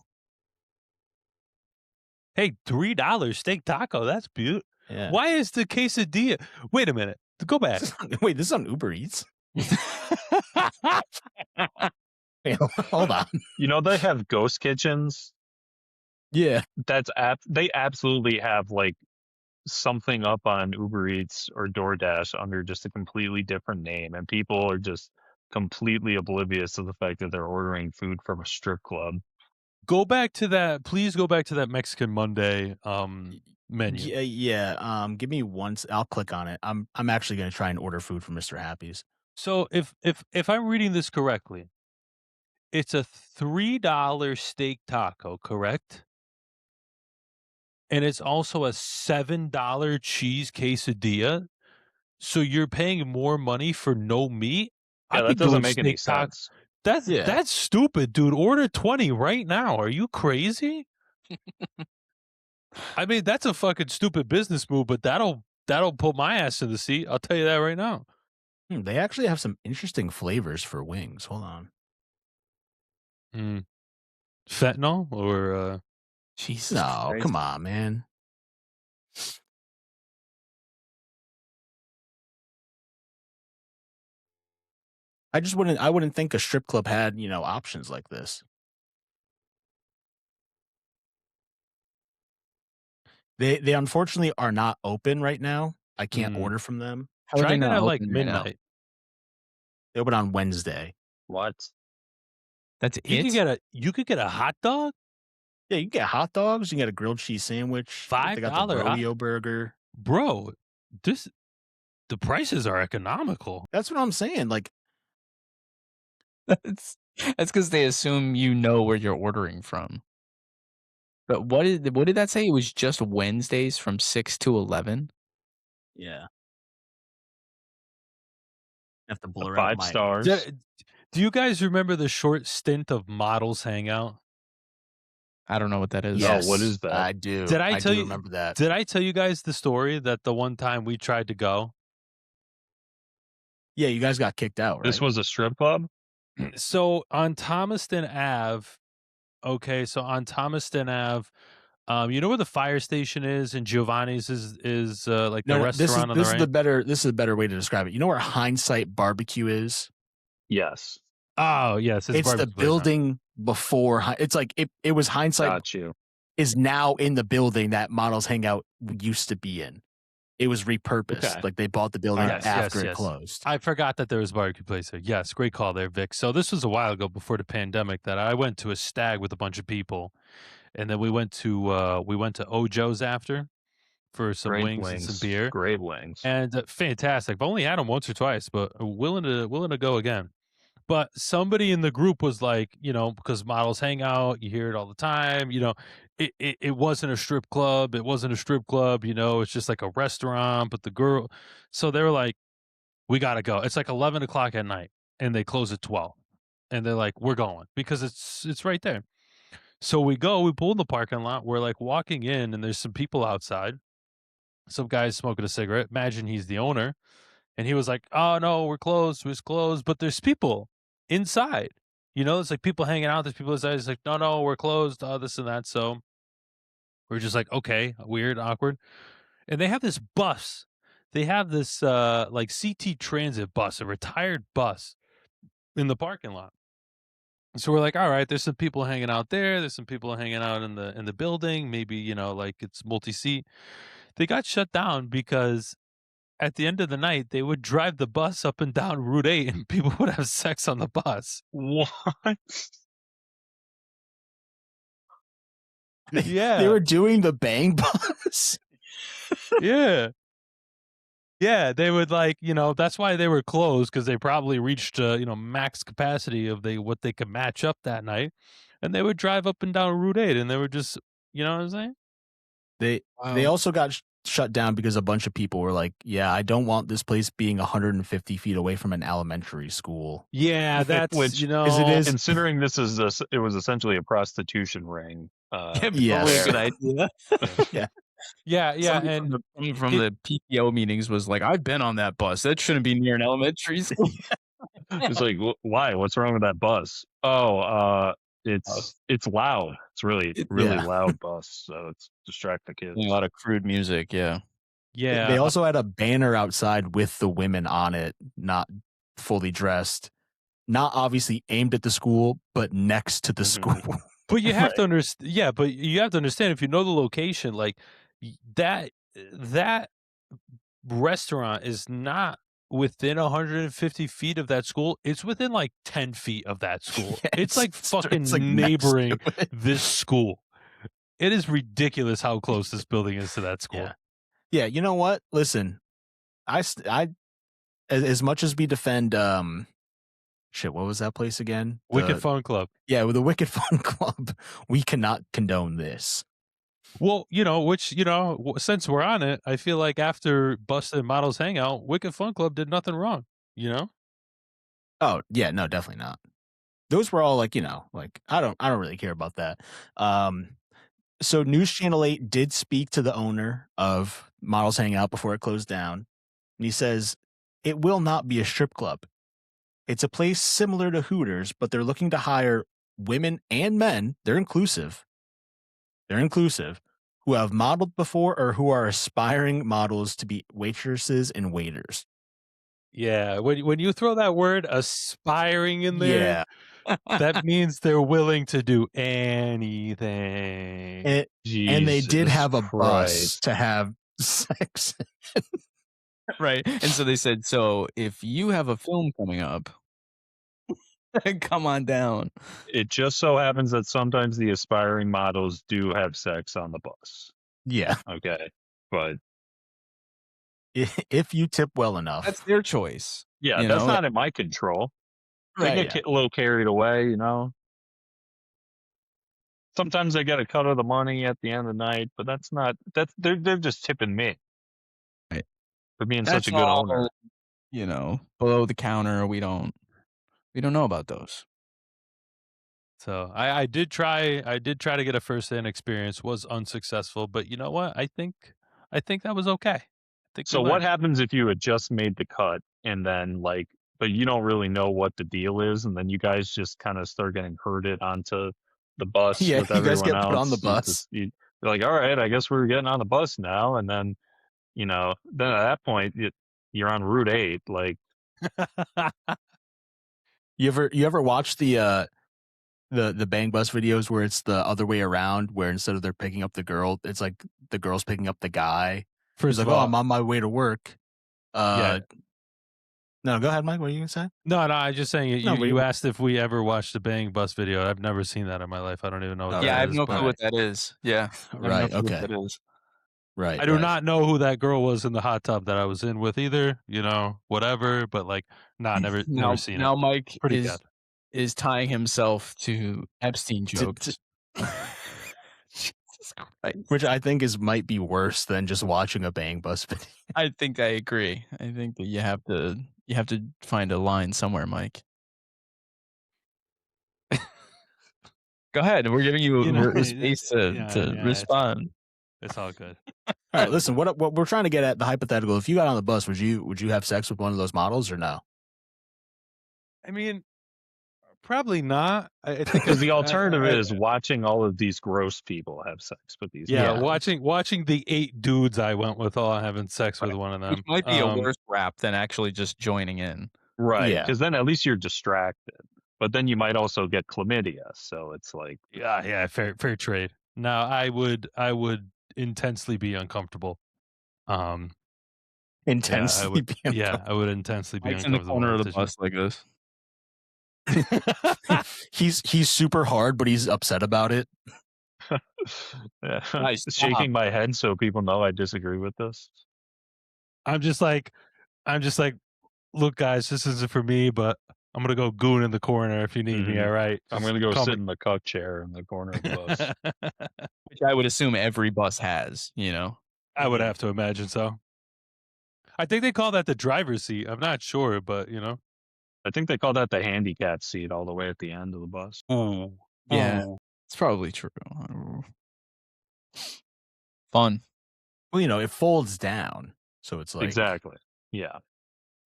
Hey, $3 steak taco. That's beautiful. Yeah. Why is the quesadilla? Wait a minute. Go back. Wait, this is on Uber Eats. Wait, hold on. You know they have ghost kitchens. Yeah. They absolutely have like something up on Uber Eats or DoorDash under just a completely different name, and people are just completely oblivious to the fact that they're ordering food from a strip club. Go back to that. Please go back to that Mexican Monday menu. Yeah. Give me one. I'll click on it. I'm actually gonna try and order food from Mr. Happy's. So if I'm reading this correctly, it's a $3 steak taco, correct? And it's also a $7 cheese quesadilla. So you're paying more money for no meat? Yeah, I'd that be doesn't doing make any steak taco. sense. That's stupid, dude. Order 20 right now. Are you crazy? I mean, that's a fucking stupid business move, but that'll put my ass in the seat. I'll tell you that right now. They actually have some interesting flavors for wings. Hold on. Fentanyl or Jesus No, Christ. come on, man. I wouldn't think a strip club had, options like this. They unfortunately are not open right now. I can't order from them. How are try they it not at like open right now? midnight. They open on Wednesday. What? That's You it? could get a hot dog? Yeah, you can get hot dogs. You can get a grilled cheese sandwich. They got the $5 rodeo burger. Bro, the prices are economical. That's what I'm saying. Like, That's because they assume you know where you're ordering from. But what did that say? It was just Wednesdays from 6 to 11? yeah. Have to blur out 5 my stars. Do you guys remember the short stint of Models Hangout? I don't know what that is. No, what is that? I do. Did I tell do you? remember that. Did I tell you guys the story that the one time we tried to go? Yeah, you guys got kicked out, right? This was a strip club? So on Thomaston Ave, you know where the fire station is, and Giovanni's is like the restaurant on the right. This is a better way to describe it. You know where Hindsight Barbecue is? Yes. Oh yes, It's the barbecue place now. building before. It's like it was Hindsight Got you. is now in the building that Models Hangout used to be in. it was repurposed. Okay. Like they bought the building Yes, after yes, it yes. closed. I forgot that there was a barbecue place there. Yes, great call there, Vic. So this was a while ago before the pandemic that I went to a stag with a bunch of people, and then we went to Ojo's after for some Great wings and some wings. beer. Great wings. And fantastic. I've only had them once or twice, but willing to go again. But somebody in the group was like, because models hang out, you hear it all the time. It wasn't a strip club. It wasn't a strip club. It's just like a restaurant. But the girl, so they were like, we gotta go. It's like 11 o'clock at night, and they close at 12. And they're like, we're going because it's right there. So we go. We pull in the parking lot. We're like walking in, and there's some people outside. Some guy's smoking a cigarette. Imagine he's the owner. And he was like, oh, no, we're closed. We're closed. But there's people inside. It's like people hanging out. There's people inside. It's like, no, we're closed. This and that. So we're just like, okay, weird, awkward. And they have this bus. They have this like CT Transit bus, a retired bus in the parking lot. So we're like, all right, there's some people hanging out there. There's some people hanging out in the building. Maybe, like it's multi-seat. They got shut down because at the end of the night, they would drive the bus up and down Route 8 and people would have sex on the bus. What? Yeah. They were doing the bang bus. Yeah. Yeah, they would that's why they were closed, because they probably reached max capacity of what they could match up that night. And they would drive up and down Route 8 and they were just, you know what I'm saying? They also got shut down because a bunch of people were like, yeah, I don't want this place being 150 feet away from an elementary school. Yeah, that's Which it is considering this is it was essentially a prostitution ring. Yes. Good idea. Yeah, Somebody from the PTO meetings was like, I've been on that bus. That shouldn't be near an elementary school. It's like, why? What's wrong with that bus? It's loud. It's really loud bus, so it's distract the kids. A lot of crude music, yeah. Yeah. They also had a banner outside with the women on it, not fully dressed, not obviously aimed at the school, but next to the school. But you have to understand. Yeah, but you have to understand, if you know the location, like that restaurant is not within 150 feet of that school. It's within like 10 feet of that school. Yeah, it's like fucking like neighboring this school. It is ridiculous how close this building is to that school. Yeah, you know what? Listen, I as much as we defend shit, what was that place again? Wicked Fun Club. Yeah, with the Wicked Fun Club, we cannot condone this. Well, since we're on it, I feel like after Busted Models Hangout, Wicked Fun Club did nothing wrong, Oh, yeah, no, definitely not. Those were all like, I don't really care about that. So News Channel 8 did speak to the owner of Models Hangout before it closed down. And he says, it will not be a strip club. It's a place similar to Hooters, but they're looking to hire women and men. They're inclusive, who have modeled before or who are aspiring models to be waitresses and waiters. Yeah, when you throw that word aspiring in there, that means they're willing to do anything. And they did have a bus to have sex. Right. And so they said, so if you have a film coming up, come on down. It just so happens that sometimes the aspiring models do have sex on the bus. Yeah. Okay. But if you tip well enough, that's their choice. Yeah, that's not in my control. They get a little carried away, Sometimes they get a cut of the money at the end of the night, but they're just tipping me. Right. For being such a good owner. Below the counter, we don't know about those. So I did try to get a first-hand experience, was unsuccessful, but you know what? I think that was okay. So what happens if you had just made the cut and then but you don't really know what the deal is, and then you guys just kind of start getting herded onto the bus with everyone you guys get else? put on the bus. You're like, all right, I guess we're getting on the bus now, and then then at that point you're on Route 8. Like, you ever watch the bang bus videos where it's the other way around, where instead of they're picking up the girl, it's like the girl's picking up the guy? First like, of all, I'm on my way to work. yeah. No, go ahead, Mike. What are you gonna say? No, I'm just saying. No, You asked if we ever watched the Bang Bus video. I've never seen that in my life. I don't even know what Oh, that Yeah, I is. have no but clue what that is. Yeah, I have no Right. clue what Okay. that is. Right. I do right. not know who that girl was in the hot tub that I was in with either. Whatever. But like, never seen Now it. Mike Pretty is good. is tying himself to Epstein To- jokes. Jesus Christ. Which I think might be worse than just watching a Bang Bus video. I think I agree. I think that you have to find a line somewhere, Mike. Go ahead. We're giving you space to respond. It's all good. All right, listen. What we're trying to get at, the hypothetical. If you got on the bus, would you have sex with one of those models or no? I mean, probably not. I think Because the alternative is watching all of these gross people have sex with these. Yeah, models. watching the 8 dudes I went with all having sex with one of them. Which might be a worse rap than actually just joining in. Right. Yeah. Because then at least you're distracted. But then you might also get chlamydia. So it's like, Yeah, fair trade. Now I would intensely be uncomfortable. Intensely be I would intensely be Mike's in the uncomfortable. corner of the bus like this. He's super hard, but he's upset about it. Nice. shaking my head so people know I disagree with this. I'm just like, look, guys, this isn't for me, but I'm gonna go goon in the corner if you need me. All right, I'm Just going to go call sit me- in the cuck chair in the corner of the bus. Which I would assume every bus has, I would have to imagine so. I think they call that the driver's seat. I'm not sure, but I think they call that the handicap seat all the way at the end of the bus. Yeah, it's probably true. Fun. Well, it folds down, so it's like Exactly. Yeah.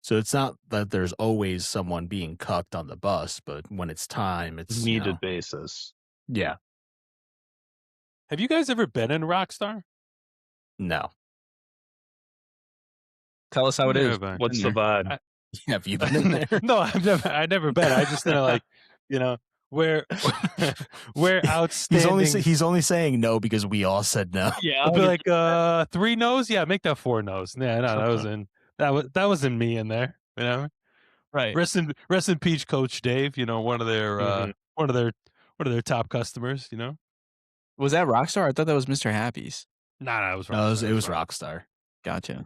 So it's not that there's always someone being cucked on the bus, but when it's time, it's Needed basis. Yeah. Have you guys ever been in Rockstar? No. Tell us how it is. What's the vibe? Have you been in there? No, I've never been. I just like, where outstanding. He's only saying no because we all said no. Yeah, I'll be like 3 no's. Yeah, make that 4 no's. Yeah, no, that wasn't me in there. Right. Rest in peace, Coach Dave. One of their top customers. Was that Rockstar? I thought that was Mr. Happy's. Nah, it was Rockstar. No, it was Rockstar. Gotcha.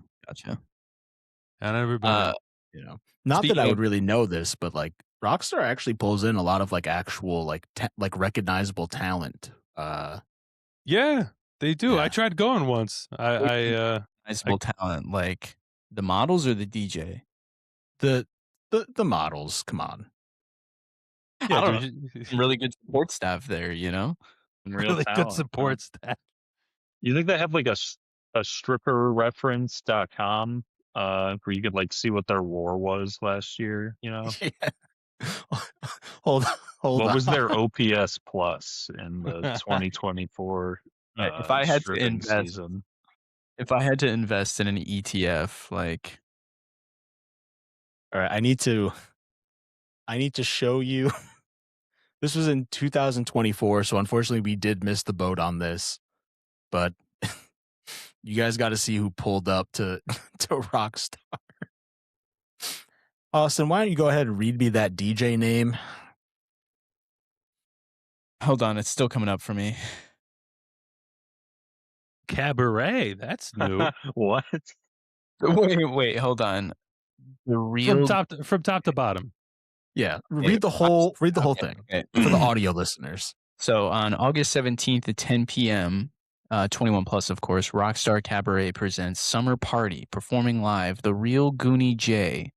I never been. Not that I would really know this, but like Rockstar actually pulls in a lot of like actual like recognizable talent. Yeah, they do. Yeah. I tried going once. Recognizable talent, like the models or the DJ? The models. Come on. I don't know. Some really good support staff there, Some real really talent, good support staff. You think they have like a stripperreference.com where you could like see what their war was last year, Yeah. Hold what on. was their OPS plus in the 2024 if I had to stripping invest season? If I had to invest in an ETF, like All right, I need to show you. This was in 2024, so unfortunately we did miss the boat on this. But you guys got to see who pulled up to Rockstar. Austin, why don't you go ahead and read me that DJ name? hold on, it's still coming up for me. Cabaret. That's new. What? Wait, hold on. The real from top to bottom. Yeah, read the whole thing okay. for the audio listeners. So on August 17th at 10 p.m., 21 plus, of course, Rockstar Cabaret presents Summer Party, performing live The Real Goonie J.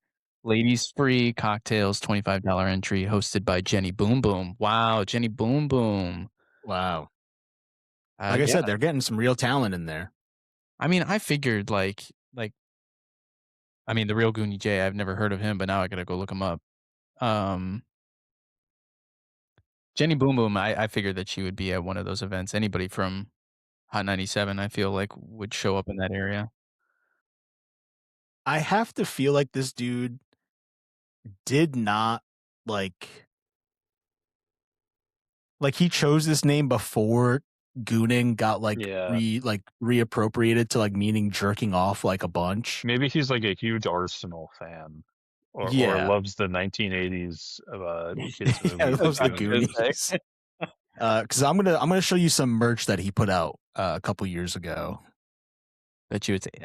Ladies free, cocktails, $25 entry, hosted by Jenny Boom Boom. Wow, Jenny Boom Boom. Wow. Like I said, they're getting some real talent in there. I mean, I figured the Real Goonie J, I've never heard of him, but now I gotta go look him up. Jenny Boom Boom, I figured that she would be at one of those events. Anybody from Hot 97, I feel like, would show up in that area. I have to feel like this dude did not like he chose this name before gooning got Yeah. reappropriated to meaning jerking off a bunch. Maybe he's a huge Arsenal fan, or Yeah. loves the 1980s kids Yeah, movie. loves the Goonies. Goonies. Because I'm gonna show you some merch that he put out a couple years ago. I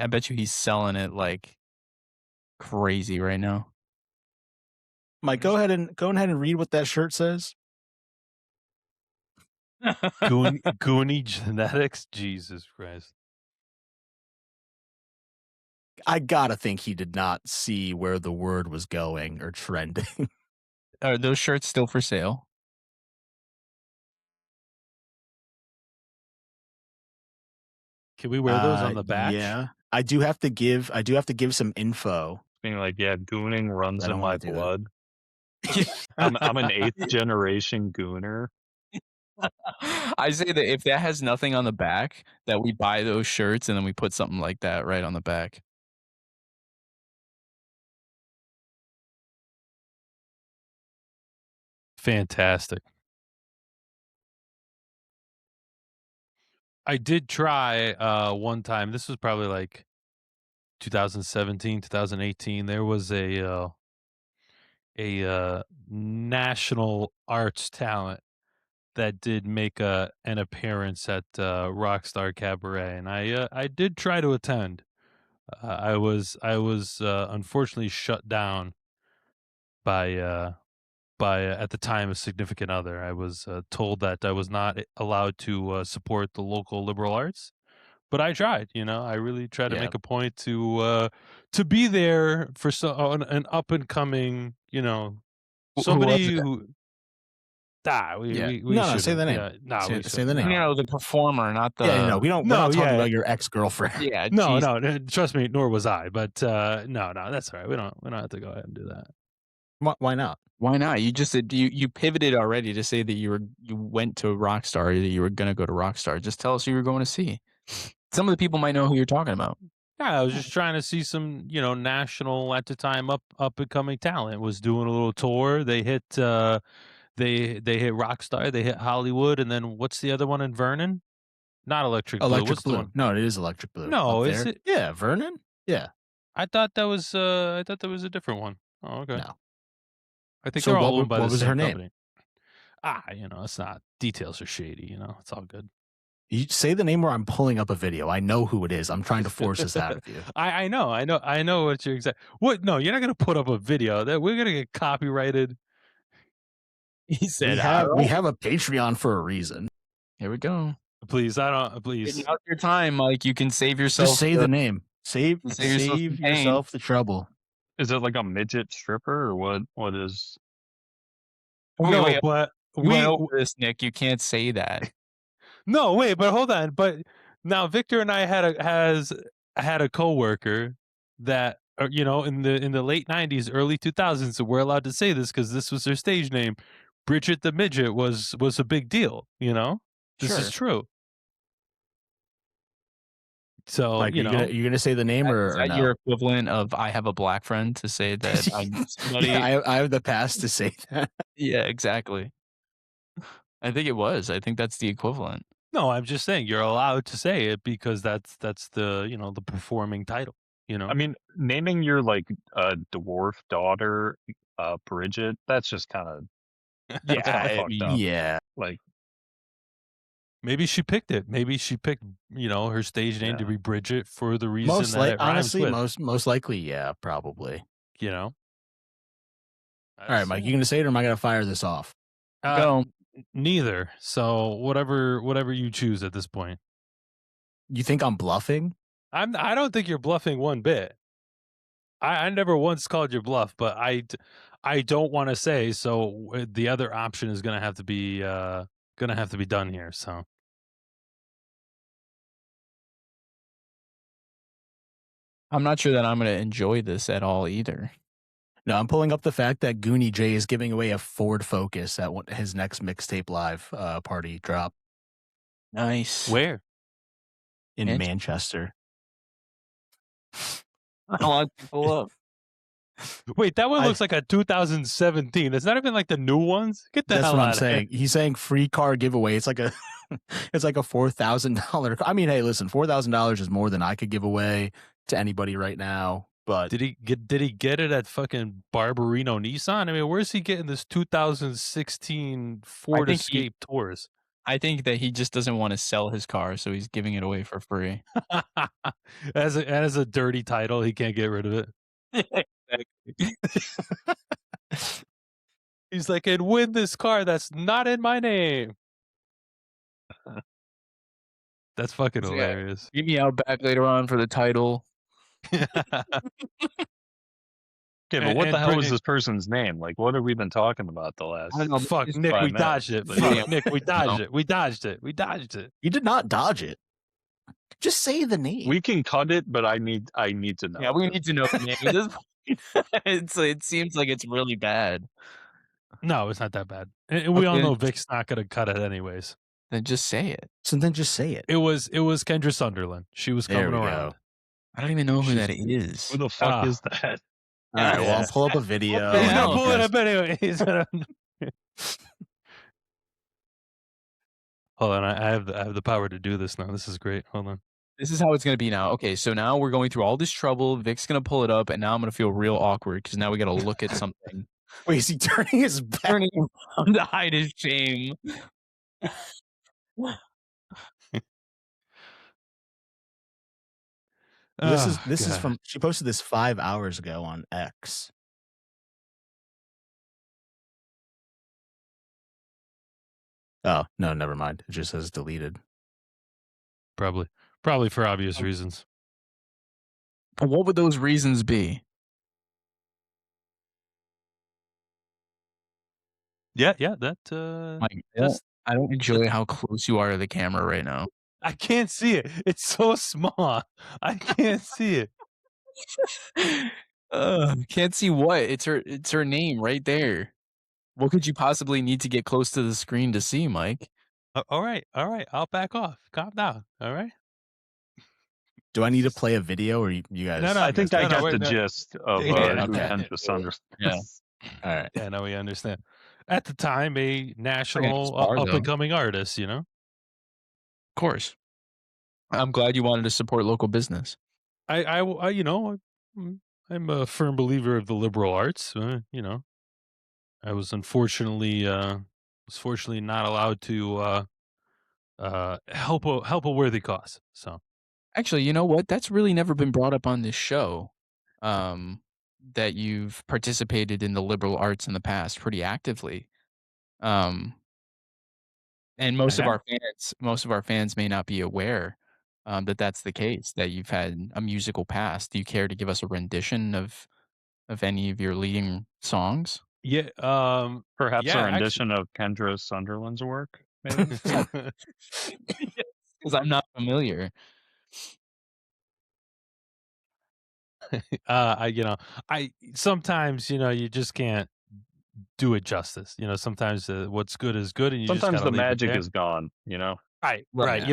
bet you he's selling it like crazy right now. Mike, go ahead and read what that shirt says. Goonie genetics, Jesus Christ. I gotta think he did not see where the word was going or trending. Are those shirts still for sale? Can we wear those on the back? Yeah, I do have to give some info. Being gooning runs I don't in my wanna do that. blood. I'm an 8th generation gooner. I say that if that has nothing on the back, that we buy those shirts and then we put something like that right on the back. Fantastic. I did try one time. This was probably 2017, 2018. There was a national arts talent that did make an appearance at Rockstar Cabaret, and I did try to attend. I was unfortunately shut down by at the time a significant other. I was told that I was not allowed to support the local liberal arts, but I tried. I really tried to Yeah. make a point to be there for an up and coming. Somebody who. We No, shouldn't. say the name. Yeah, nah, Say we the shouldn't. name. The performer, not the. Yeah, no, we're not talking about your ex-girlfriend. Yeah, No, geez. no, trust me, nor was I. But no, that's all right. We don't have to go ahead and do that. Why not? Why not? You just said you pivoted already to say that you went to Rockstar, that you were gonna go to Rockstar. Just tell us who you were going to see. Some of the people might know who you're talking about. Yeah, I was just trying to see some, national at the time up and coming talent. Was doing a little tour. They hit they hit Rockstar, they hit Hollywood, and then what's the other one in Vernon? Not Electric Blue. Electric What's the Blue. one? No, it is Electric Blue. No, up is there. it? Yeah, Vernon. Yeah. I thought that was a different one. Oh, okay. No. I think So they're all what owned by was the same her name? company. It's not. Details are shady. It's all good. You say the name, or I'm pulling up a video. I know who it is. I'm trying to force this out of you. I know what you're exact. What? No, you're not gonna put up a video. That we're gonna get copyrighted. He said, we have a Patreon for a reason. Here we go. Please, please. Now's your time, Mike. You can save yourself. Just say the name. Save yourself yourself the trouble. Is it like a midget stripper, or what is? No, Wait, but we went over this, Nick. You can't say that. No, wait, but hold on. But now Victor and I had a coworker that in the late 90s, early 2000s, so we're allowed to say this because this was her stage name. Bridget the Midget was a big deal. This is true. So Like, you're gonna say the name, or is that no? your equivalent of I have a black friend to say that I know somebody? Yeah, I have the pass to say that. Yeah, exactly. I think it was. I think that's the equivalent. No, I'm just saying you're allowed to say it because that's the the performing title. I mean, naming your dwarf daughter Bridget, that's just kind of Yeah. Maybe she picked it. Maybe she picked her stage name to be Bridget for the reason that it rhymes honestly, with. most likely, yeah, probably. All right, Mike, you gonna say it, or am I gonna fire this off? Go. Neither. So whatever you choose at this point. You think I'm bluffing? I don't think you're bluffing one bit. I never once called your bluff, but I don't want to say. So the other option is gonna have to be done here. So I'm not sure that I'm going to enjoy this at all either. No, I'm pulling up the fact that Goonie J is giving away a Ford Focus at his next mixtape live party drop. Nice. Where? In Manchester. I want to pull up. Wait, that one looks like a 2017. It's not even like the new ones. Get the hell out of here. That's what I'm saying. He's saying free car giveaway. It's like a It's like a $4,000. I mean, hey, listen, $4,000 is more than I could give away to anybody right now. But Did he get it at fucking Barbarino Nissan? I mean, where's he getting this 2016 I Ford think he Escape Tours? I think that he just doesn't wanna sell his car, so he's giving it away for free. As a dirty title, he can't get rid of it. Exactly. He's like, "And win this car that's not in my name." That's fucking So, yeah, hilarious. meet me out back later on for the title. Okay, but what the And hell was Brit this person's name? Like, what have we been talking about the I don't last know, fuck, just Nick, we 5 minutes? dodged it. Like, Yeah. Fuck, Nick, we No. dodged it. We dodged it. We dodged it. you did not dodge it. Just say the name. we can cut it, but I need to know. Yeah, we need to know the name at this point. It seems like it's really bad. No, it's not that bad. And we all Okay, know Vic's not gonna cut it anyways. then just say it. So then just say it. It was Kendra Sunderland. She was There coming we around. go. I don't even know who She's- that is. Who the fuck Ah. is that? All right, well, Yeah. I'll pull up a video. the He's hell? gonna pull it up anyway. He's gonna... Hold on, I have the power to do this now. This is great. Hold on. This is how it's gonna be now. Okay, so now we're going through all this trouble. Vic's gonna pull it up, and now I'm gonna feel real awkward because now we gotta look at something. Wait, is he turning his back? Turning around to hide his shame. This is God. from, she posted this 5 hours ago on X. Oh, no, never mind. It just says deleted. Probably for obvious reasons. What would those reasons be? Yeah, that Like, just I don't enjoy how close you are to the camera right now. I can't see it. It's so small. I can't see it. Can't see what? It's her name right there. What could you possibly need to get close to the screen to see, Mike? All right. I'll back off. Calm down. All right. Do I need to play a video or you guys? No, I think I no, got wait, the no. gist of Yeah, who okay. Kendra Sunderland Yeah. is. All right. Yeah, no, we understand. At the time, a national star, up though. and coming artist. You know. Of course. I'm glad you wanted to support local business. I you know, I'm a firm believer of the liberal arts. You know, I was unfortunately not allowed to help a worthy cause. So Actually, you know what? That's really never been brought up on this show. That you've participated in the liberal arts in the past pretty actively. And most of our fans may not be aware that that's the case, that you've had a musical past. Do you care to give us a rendition of any of your leading songs? yeah, Perhaps yeah, a rendition of Kendra Sunderland's work, maybe? actually. Because I'm not familiar. I sometimes you just can't do it justice. Sometimes what's good is good, and you just Sometimes gotta the leave it magic there. is gone, you know? Right. Right.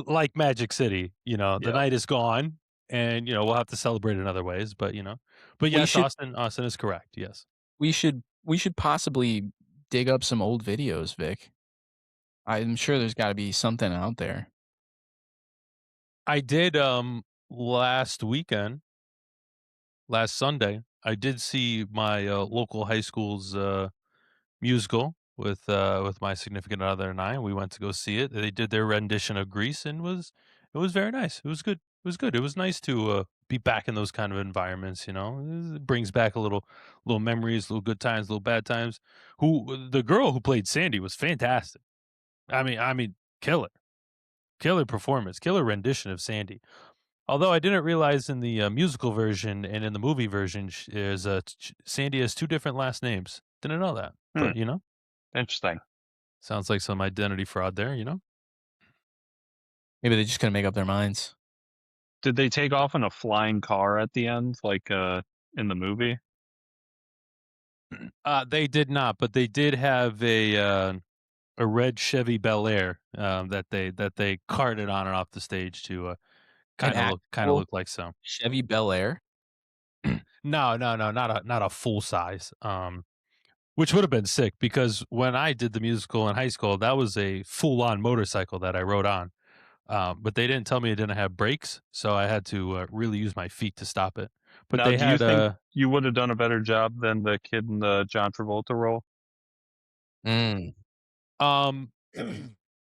Like Magic City. The Yeah. night is gone, and we'll have to celebrate in other ways. But We yes, should Austin is correct. Yes, we should possibly dig up some old videos, Vic. I'm sure there's got to be something out there. I did. Last Sunday, I did see my local high school's musical with my significant other and I. We went to go see it. They did their rendition of Grease, and it was very nice. It was good. It was good. It was nice to be back in those kind of environments. It brings back a little memories, little good times, little bad times. The girl who played Sandy was fantastic. I mean, killer performance, killer rendition of Sandy. Although I didn't realize in the musical version and in the movie version, Sandy has two different last names. Didn't know that, but Interesting. sounds like some identity fraud there. Maybe they're just gonna make up their minds. Did they take off in a flying car at the end, like in the movie? They did not, but they did have a red Chevy Bel Air that they carted on and off the stage to kind of actual look like so. Chevy Bel Air. No, not a full size. Which would have been sick because when I did the musical in high school, that was a full-on motorcycle that I rode on. But they didn't tell me it didn't have brakes, so I had to really use my feet to stop it. But Now, they do you had think you would have done a better job than the kid in the John Travolta role? um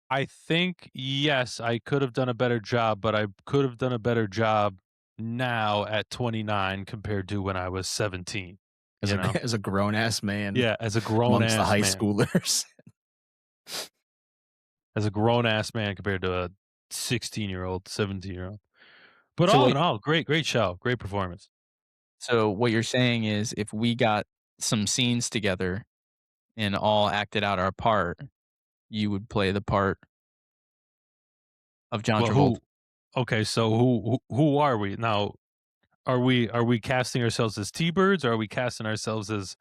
I think yes, I could have done a better job, but I could have done a better job now at 29 compared to when I was 17. As You a know? as a grown ass man Yeah, as a grown amongst the ass high man. schoolers. As a grown ass man compared to a 16-year-old, 17-year-old. But So all what in all, great show, great performance. so what you're saying is if we got some scenes together and all acted out our part, you would play the part of John Well, Travolta. okay, so who are we? Now, are we casting ourselves as T-Birds? Or are we casting ourselves as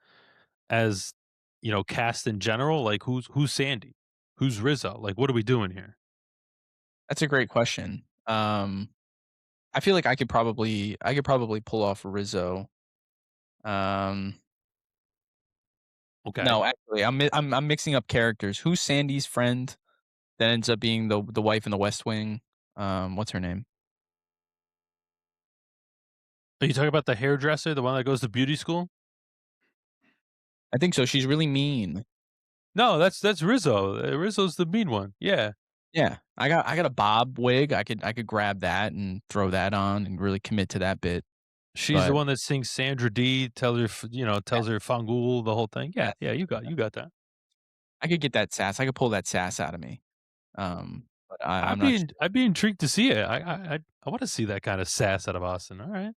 cast in general? Like who's Sandy? Who's Rizzo? Like what are we doing here? That's a great question. I feel like I could probably pull off Rizzo. Um, Okay. no, actually, I'm mixing up characters. Who's Sandy's friend that ends up being the wife in the West Wing? What's her name? Are you talking about the hairdresser, the one that goes to beauty school? I think so. She's really mean. No, that's Rizzo. Rizzo's the mean one. Yeah. Yeah, I got a bob wig. I could grab that and throw that on and really commit to that bit. She's the But one that sings Sandra D, tells her Fangul, the whole thing. Yeah, yes, yeah, you got that. I could get that sass. I could pull that sass out of me. But I'm I'd not. be I'd be intrigued to see it. I want to see that kind of sass out of Austin. All right.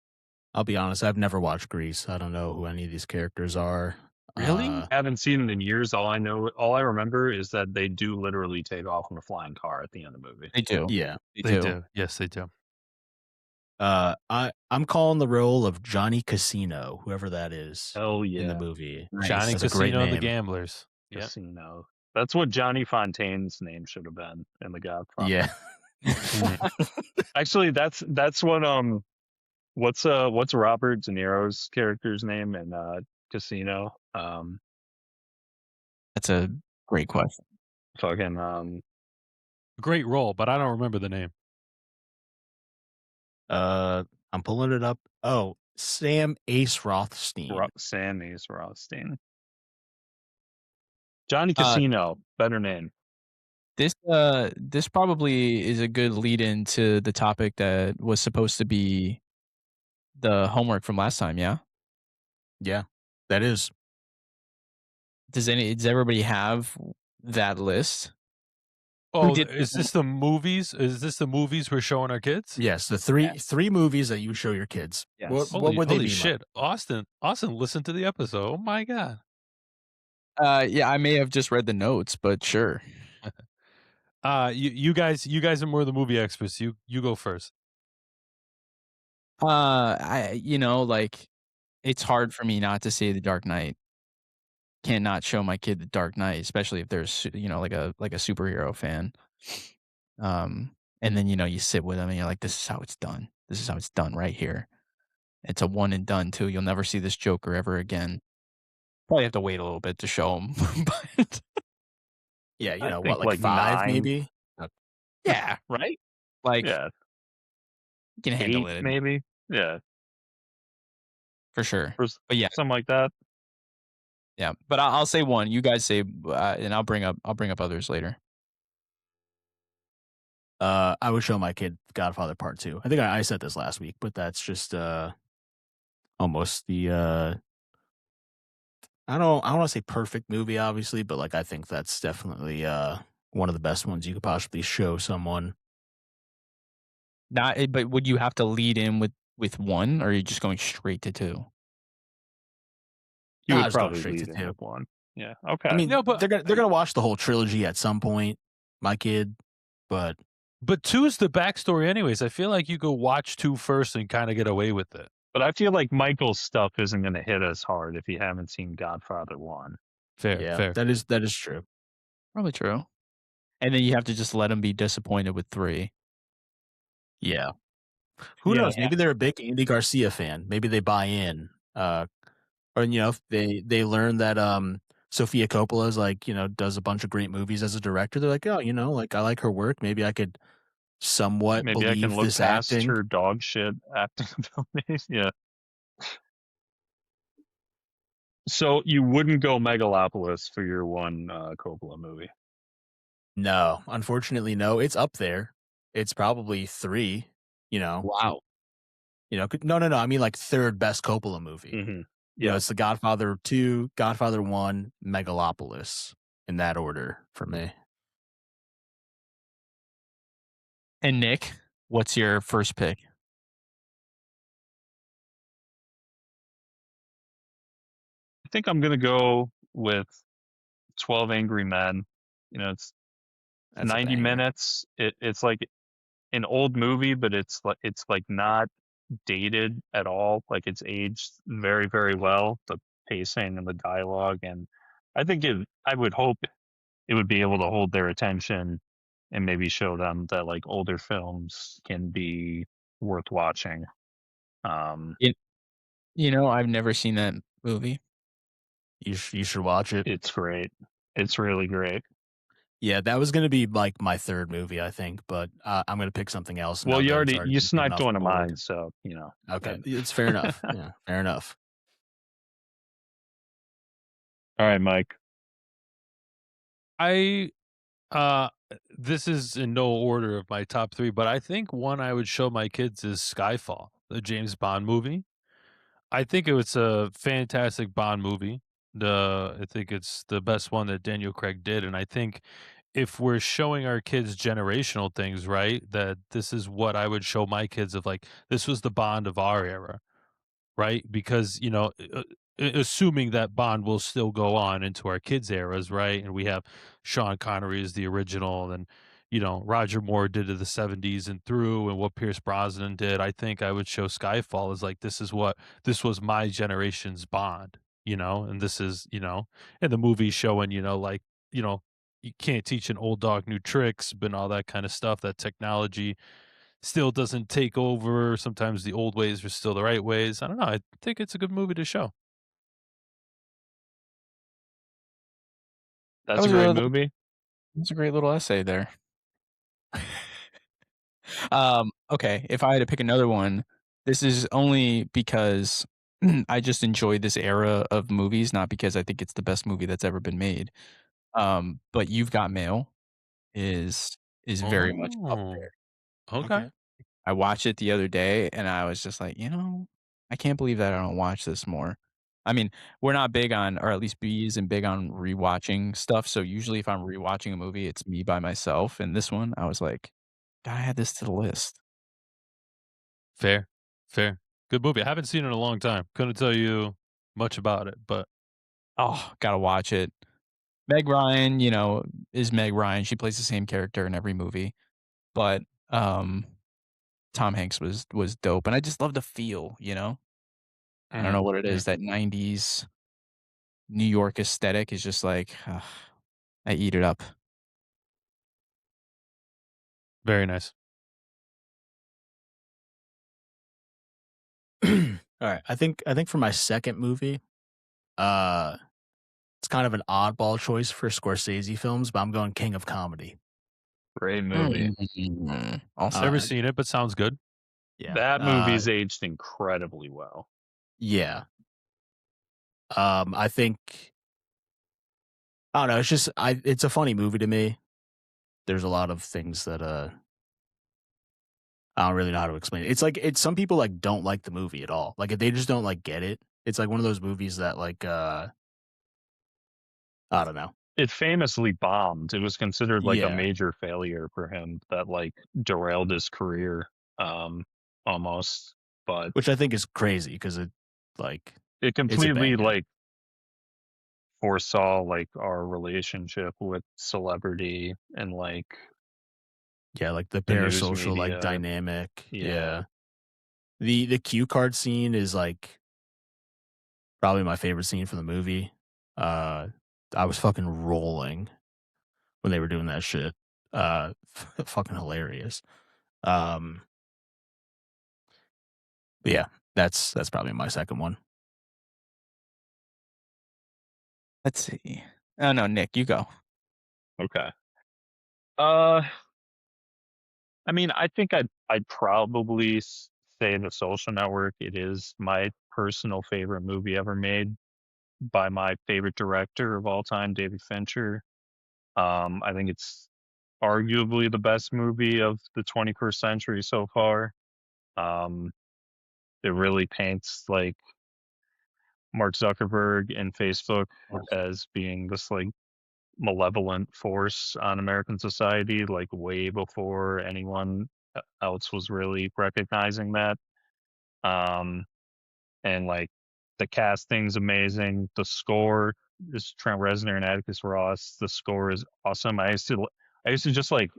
I'll be honest, I've never watched Grease. I don't know who any of these characters are. Really? I haven't seen it in years. All I remember is that they do literally take off in a flying car at the end of the movie. They do. Yeah. They do. Yes, they do. I'm calling the role of Johnny Casino, whoever that is Hell in the yeah, movie. Nice. Johnny That's a great Casino and the name. Gamblers. Yeah. Casino. That's what Johnny Fontaine's name should have been in The Godfather. Yeah. Actually, that's what what's Robert De Niro's character's name in Casino? That's a great question. Fucking Great role, but I don't remember the name. I'm pulling it up. Oh, Sam Ace Rothstein. Sammy's Rothstein. Johnny Casino, better name. This probably is a good lead into the topic that was supposed to be the homework from last time, yeah? Yeah, that is. Does everybody have that list? Oh, did- is this the movies? Is this the movies we're showing our kids? Yes, the three movies that you show your kids. Yes. What would they Holy be? shit. Austin listened to the episode. Oh my god. Yeah, I may have just read the notes, but sure. You guys are more the movie experts. You go first. It's hard for me not to say The Dark Knight. Can't not show my kid The Dark Knight, especially if there's like a superhero fan. And then you sit with them and you're like, this is how it's done. This is how it's done right here. It's a one and done too. You'll never see this Joker ever again. Probably have to wait a little bit to show him. But Yeah, I what, think, like like 5 9. maybe? yeah, right? Like Yeah, you can handle 8 it maybe. Yeah, for sure. or But yeah, something like that. yeah. But I'll say one. You guys say, and I'll bring up others later. I would show my kid Godfather Part 2. I think I said this last week, but that's just almost the I don't want to say perfect movie, obviously, but like I think that's definitely one of the best ones you could possibly show someone. But would you have to lead in with one, or are you just going straight to 2? You I would was going probably straight lead to in 2. with 1. Yeah. Okay. I mean, No, but- they're gonna watch the whole trilogy at some point, my kid, but But 2's the backstory anyways. I feel like you go watch 2 first and kind of get away with it. But I feel like Michael's stuff isn't going to hit as hard if you haven't seen Godfather 1. Fair, yeah, fair. that is true. Probably true. And then you have to just let them be disappointed with 3. Yeah. Who Yeah. knows? Maybe they're a big Andy Garcia fan. Maybe they buy in. Or if they learn that Sofia Coppola's like, does a bunch of great movies as a director. They're like, oh, like I like her work. Maybe I could somewhat Maybe I can believe look this past acting. her dog shit acting abilities. Yeah. So you wouldn't go Megalopolis for your one Coppola movie? No, unfortunately, no. It's up there. It's probably 3. You know, Wow. no. I mean, like third best Coppola movie. Mm-hmm. Yeah. It's The Godfather 2, Godfather 1, Megalopolis in that order for me. And Nick, what's your first pick? I think I'm gonna go with 12 Angry Men. It's That's a 90 banger. minutes. It's like an old movie, but it's like not dated at all. Like it's aged very, very well. The pacing and the dialogue, and I would hope it would be able to hold their attention and maybe show them that like older films can be worth watching. Um, You, I've never seen that movie. You should watch it. it's great. It's really great. Yeah, that was gonna be like my third movie, I think, but I'm gonna pick something else Well, now that it's already you been put sniped enough one of forward. mine, so Okay, it's fair enough. Yeah, fair enough. All right, Mike. I uh this is in no order of my top 3, but I think one I would show my kids is Skyfall, the James Bond movie. I think it was a fantastic Bond movie. I think it's the best one that Daniel Craig did, and I think if we're showing our kids generational things, right, that this is what I would show my kids of like this was the Bond of our era, right? Because, assuming that Bond will still go on into our kids' eras, right? And we have Sean Connery as the original, and, Roger Moore did to the 70s and through, and what Pierce Brosnan did. I think I would show Skyfall as like, this was my generation's Bond, and this is, and the movie showing, like, you know, you can't teach an old dog new tricks, but all that kind of stuff, that technology still doesn't take over. Sometimes the old ways are still the right ways. I don't know. I think it's a good movie to show. That That's a was great a movie. that's a great little essay there. Okay, if I had to pick another one, this is only because I just enjoy this era of movies, not because I think it's the best movie that's ever been made. But You've Got Mail is very much up Oh, there. okay. Okay. I watched it the other day and I was just like, I can't believe that I don't watch this more. I mean, we're not big on, or at least B isn't big on rewatching stuff. So usually if I'm rewatching a movie, it's me by myself. And this one, I was like, gotta add this to the list. Fair, fair. Good movie. I haven't seen it in a long time. Couldn't tell you much about it, but Oh, gotta watch it. Meg Ryan, is Meg Ryan. She plays the same character in every movie. But um Tom Hanks was dope. And I just love the feel. I don't know what it is. That 90s New York aesthetic is just like, I eat it up. very nice. All right. I think for my second movie, uh it's kind of an oddball choice for Scorsese films, but I'm going King of Comedy. Great movie. Also, Never Uh seen it, but sounds good. yeah. That movie's aged incredibly well. Yeah. I think I don't know, it's a funny movie to me. There's a lot of things that I don't really know how to explain it. It's like some people like don't like the movie at all. Like they just don't like get it. It's like one of those movies that like I don't know. It famously bombed. It was considered like a Yeah. major failure for him that like derailed his career almost. But Which I think is crazy because like it it's a completely banger. like foresaw like our relationship with celebrity and like Yeah, like the the news parasocial like media. dynamic. Yeah. Yeah. The cue card scene is like probably my favorite scene from the movie. Uh I was fucking rolling when they were doing that shit. Fucking hilarious. Um but yeah, that's probably my second one. Let's see. Oh no, Nick, you go. Okay. Uh, I mean, I think I'd probably say The Social Network. It is my personal favorite movie ever made by my favorite director of all time, David Fincher. I think it's arguably the best movie of the 21st century so far. Um, it really paints like Mark Zuckerberg and Facebook as being this like malevolent force on American society, like way before anyone else was really recognizing that. Um, and like the casting's amazing. The score is Trent Reznor and Atticus Ross. The score is awesome. I used to just like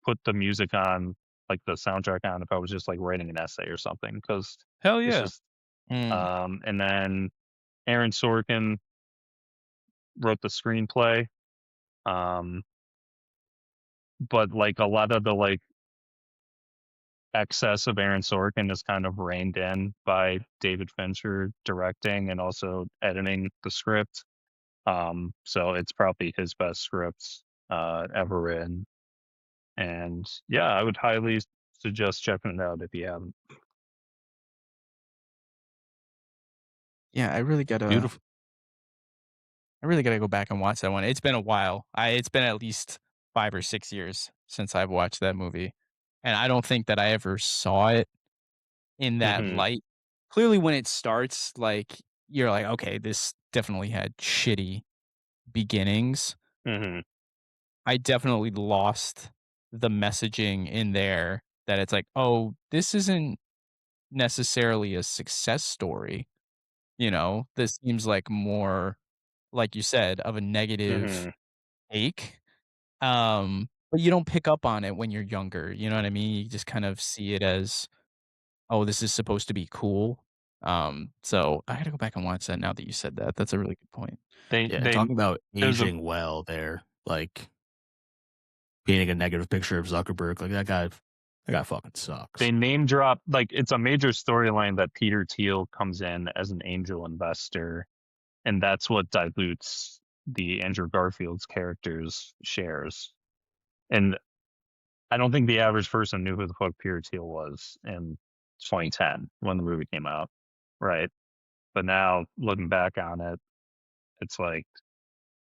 put the music on, like the soundtrack on, if I was just like writing an essay or something, because Hell it's yeah. just. Mm. And then Aaron Sorkin wrote the screenplay. Um, but like a lot of the like excess of Aaron Sorkin is kind of reined in by David Fincher directing and also editing the script. So it's probably his best script ever written. And yeah, I would highly suggest checking it out if you haven't. Yeah, Beautiful. I really gotta go back and watch that one. It's been a while. It's been at least 5 or 6 years since I've watched that movie, and I don't think that I ever saw it in that Hmm. light. Clearly, when it starts, like, you're like, "Okay, this definitely had shitty beginnings." Hmm. I definitely lost the messaging in there that it's like, "Oh, this isn't necessarily a success story," you know? This seems like more, like you said, of a negative Hmm. take. But you don't pick up on it when you're younger, you know what I mean? You just kind of see it as, "Oh, this is supposed to be cool." So I gotta go back and watch that now that you said that. That's a really good point. Yeah, and They talking about there's a aging well there, like painting a negative picture of Zuckerberg, like that guy fucking sucks. they name drop, like it's a major storyline that Peter Thiel comes in as an angel investor, and that's what dilutes the Andrew Garfield's character's shares. And I don't think the average person knew who the fuck Peter Thiel was in 2010 when the movie came out, right? But now looking back on it, it's like,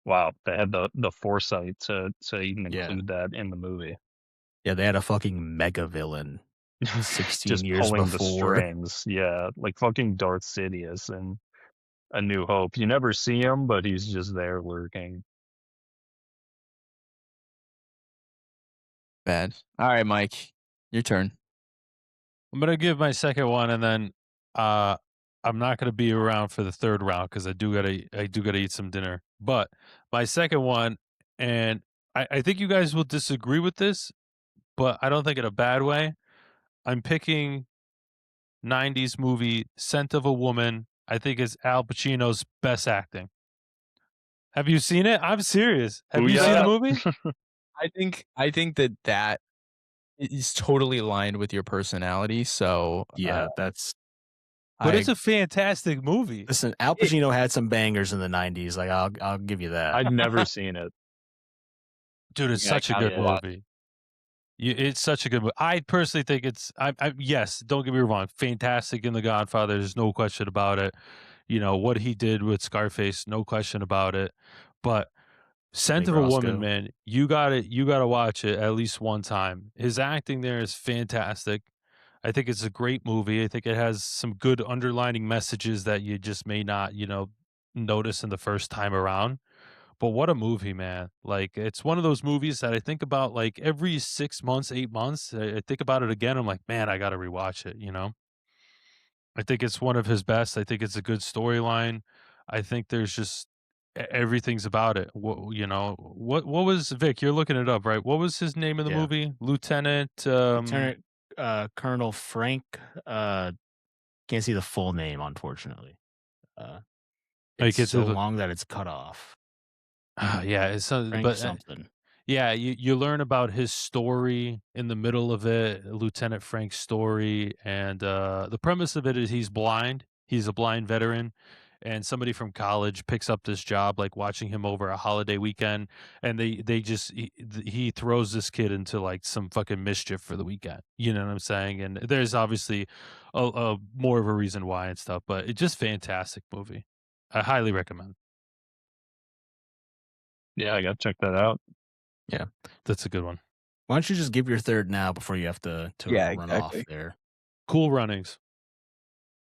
wow, they had the foresight to even Yeah. include that in the movie. Yeah, they had a fucking mega villain 16 Just years pulling the before. strings, yeah, like fucking Darth Sidious in A New Hope. You never see him, but he's just there lurking. Bad. Alright, Mike, your turn. I'm gonna give my second one, and then uh, I'm not gonna be around for the third round because I do gotta eat some dinner. But my second one, and I think you guys will disagree with this, but I don't think in a bad way. I'm picking '90s movie "Scent of a Woman." I think it's Al Pacino's best acting. Have you seen it? I'm serious. Have you seen the Booyah! movie? I think that is totally aligned with your personality, so, Yeah, that's But I it's a fantastic movie. listen, Al it Pacino had some bangers in the 90s, like, I'll give you that. I'd never seen it. Dude, it's yeah, I such a gotta good Yeah. watch. movie. It's such a good movie. I personally think it's yes, don't get me wrong, fantastic in The Godfather, there's no question about it. You know, what he did with Scarface, no question about it. But Scent Big of a Woman, Roscoe. man, you gotta watch it at least one time. His acting there is fantastic. I think it's a great movie. I think it has some good underlining messages that you just may not, notice in the first time around. But what a movie, man. Like, it's one of those movies that I think about, like, every 6 months, 8 months. I think about it again, I'm like, "Man, I gotta rewatch it," you know? I think it's one of his best. I think it's a good storyline. I think there's just everything's about it. What was Vic, you're looking it up, right? What was his name in the Yeah. movie? Lieutenant, Lieutenant Colonel Frank, can't see the full name, unfortunately. Uh, it's like, it's so a long that it's cut off. yeah, it's Frank but, something. yeah, you learn about his story in the middle of it, Lieutenant Frank's story, and, the premise of it is he's blind. He's a blind veteran, and somebody from college picks up this job, like watching him over a holiday weekend, and he throws this kid into like some fucking mischief for the weekend. You know what I'm saying? And there's obviously a more of a reason why and stuff, but it's just fantastic movie. I highly recommend. Yeah, I gotta check that out. Yeah, that's a good one. Why don't you just give your third now before you have to Yeah, run off exactly. there? Cool Runnings.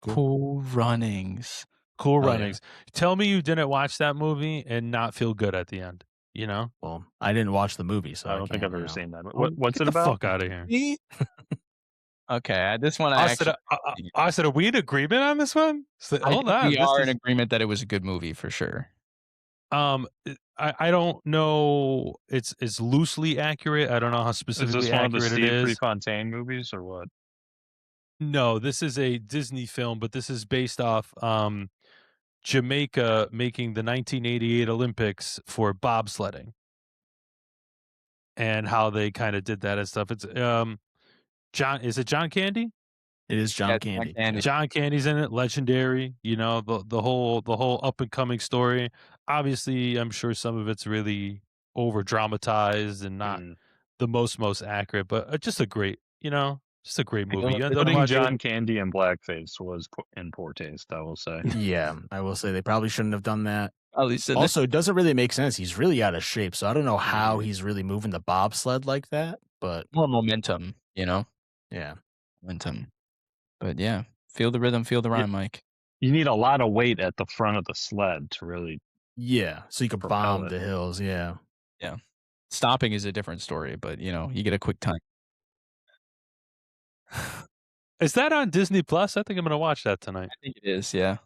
Cool Runnings. Cool Oh, yeah. Runnings. Tell me you didn't watch that movie and not feel good at the end. You know? Well, I didn't watch the movie, so I don't think can't, I've ever you know. seen that. Oh, What's get it the about? fuck out of here. Me? Okay, this one I actually. I said, are we in agreement on this one? I Hold think on. we this are is- in agreement that it was a good movie for sure. I don't know. It's loosely accurate. I don't know how Is specifically this one of the accurate it Steve is. Prefontaine movies or what? No, this is a Disney film, but this is based off Jamaica making the 1988 Olympics for bobsledding and how they kind of did that and stuff. It's John. Is it John Candy? It is John Yeah, Candy. Candy. John Candy's in it, legendary. You know, the whole up and coming story. Obviously, I'm sure some of it's really over dramatized and not the most accurate, but just a great, just a great movie. You end up Putting watching John Candy in blackface was in poor taste, I will say. Yeah, I will say they probably shouldn't have done that. At least Also, it doesn't really make sense. He's really out of shape, so I don't know how he's really moving the bobsled like that. But more momentum, you know. Yeah, momentum. But yeah, feel the rhythm, feel the rhyme, Mike. You need a lot of weight at the front of the sled to really. Yeah, so you could bomb the hills. Yeah, yeah. Stopping is a different story, but you get a quick time. Is that on Disney Plus? I think I'm gonna watch that tonight. I think it is. Yeah,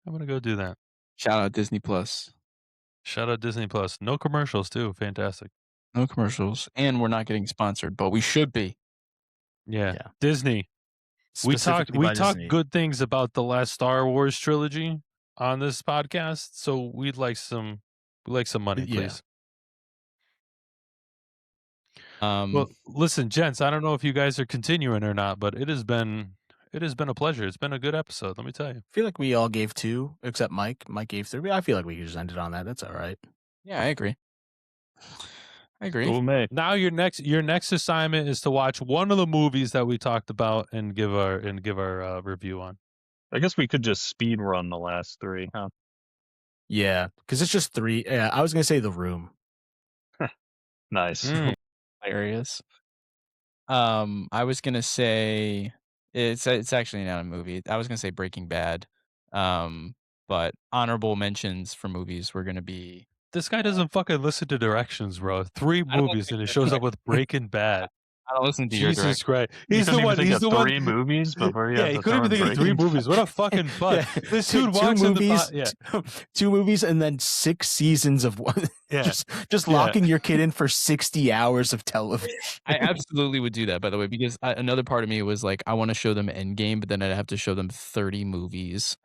I'm gonna go do that. Shout out Disney Plus. Shout out Disney Plus. No commercials too. Fantastic. No commercials, and we're not getting sponsored, but we should be. Yeah. Disney. We talked Disney. good things about the last Star Wars trilogy on this podcast, so we'd like some money, please. Well, listen, gents, I don't know if you guys are continuing or not, but it has been a pleasure. It's been a good episode, let me tell you. I feel like we all gave 2, except Mike. Mike gave 3. I feel like we could just end it on that. That's all right. Yeah, I agree. Cool, mate. Now your next assignment is to watch one of the movies that we talked about and give our review on. I guess we could just speed run the last 3, huh? Yeah, because it's just 3. Yeah, I was gonna say The Room. Nice. Hilarious. I was gonna say it's actually not a movie. I was gonna say Breaking Bad. But honorable mentions for movies were gonna be. This guy doesn't fucking listen to directions, bro. 3 movies and it shows up with Breaking Bad. I don't listen to your Jesus directions. Christ. You He's the couldn't one. even think He's of the one. 3 movies before you Yeah, have he to couldn't even throw think of 3 Breaking movies. What a fucking butt. This dude 2 walks movies, in the 2 movies, and then 6 seasons of one. Yeah. just locking your kid in for 60 hours of television. I absolutely would do that, by the way, because another part of me was like, I want to show them Endgame, but then I'd have to show them 30 movies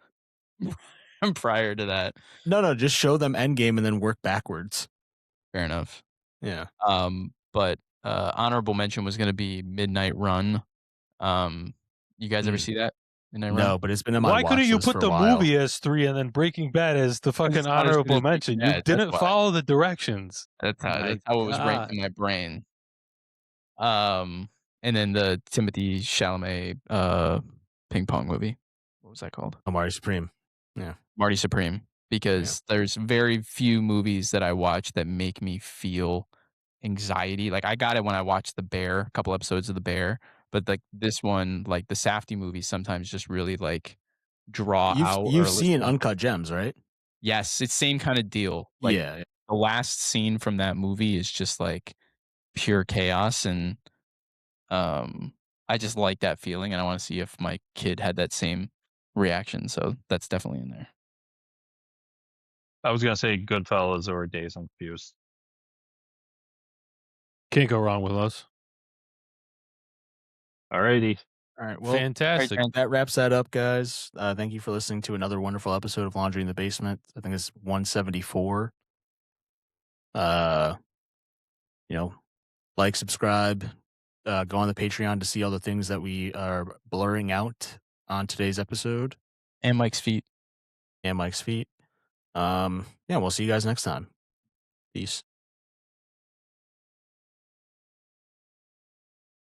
prior to that. No, just show them Endgame and then work backwards. Fair enough. Yeah. But honorable mention was going to be Midnight Run. You guys ever see that? Midnight Run? No, but it's been in my Why couldn't you watch list put for a the while. movie as 3 and then Breaking Bad as the fucking It's not as good honorable as Breaking mention? Bad, You that's didn't why. follow the directions. That's how My it was ranked God. in my brain. And then the Timothy Chalamet ping pong movie. What was that called? Marty Supreme. Yeah. Marty Supreme. Because there's very few movies that I watch that make me feel anxiety. Like I got it when I watched The Bear, a couple episodes of The Bear, but like this one, like the Safdie movies, sometimes just really like draw out. You've seen Uncut Gems, right? Yes, it's same kind of deal. Like Yeah. the last scene from that movie is just like pure chaos, and I just like that feeling, and I want to see if my kid had that same reaction. So that's definitely in there. I was gonna say Goodfellas or Days Confused. Can't go wrong with us. Alrighty. All right. Well, Fantastic. that wraps that up, guys. Thank you for listening to another wonderful episode of Laundry in the Basement. I think it's 174. Like, subscribe, go on the Patreon to see all the things that we are blurring out on today's episode. And Mike's feet. and Mike's feet. Yeah, we'll see you guys next time. Peace.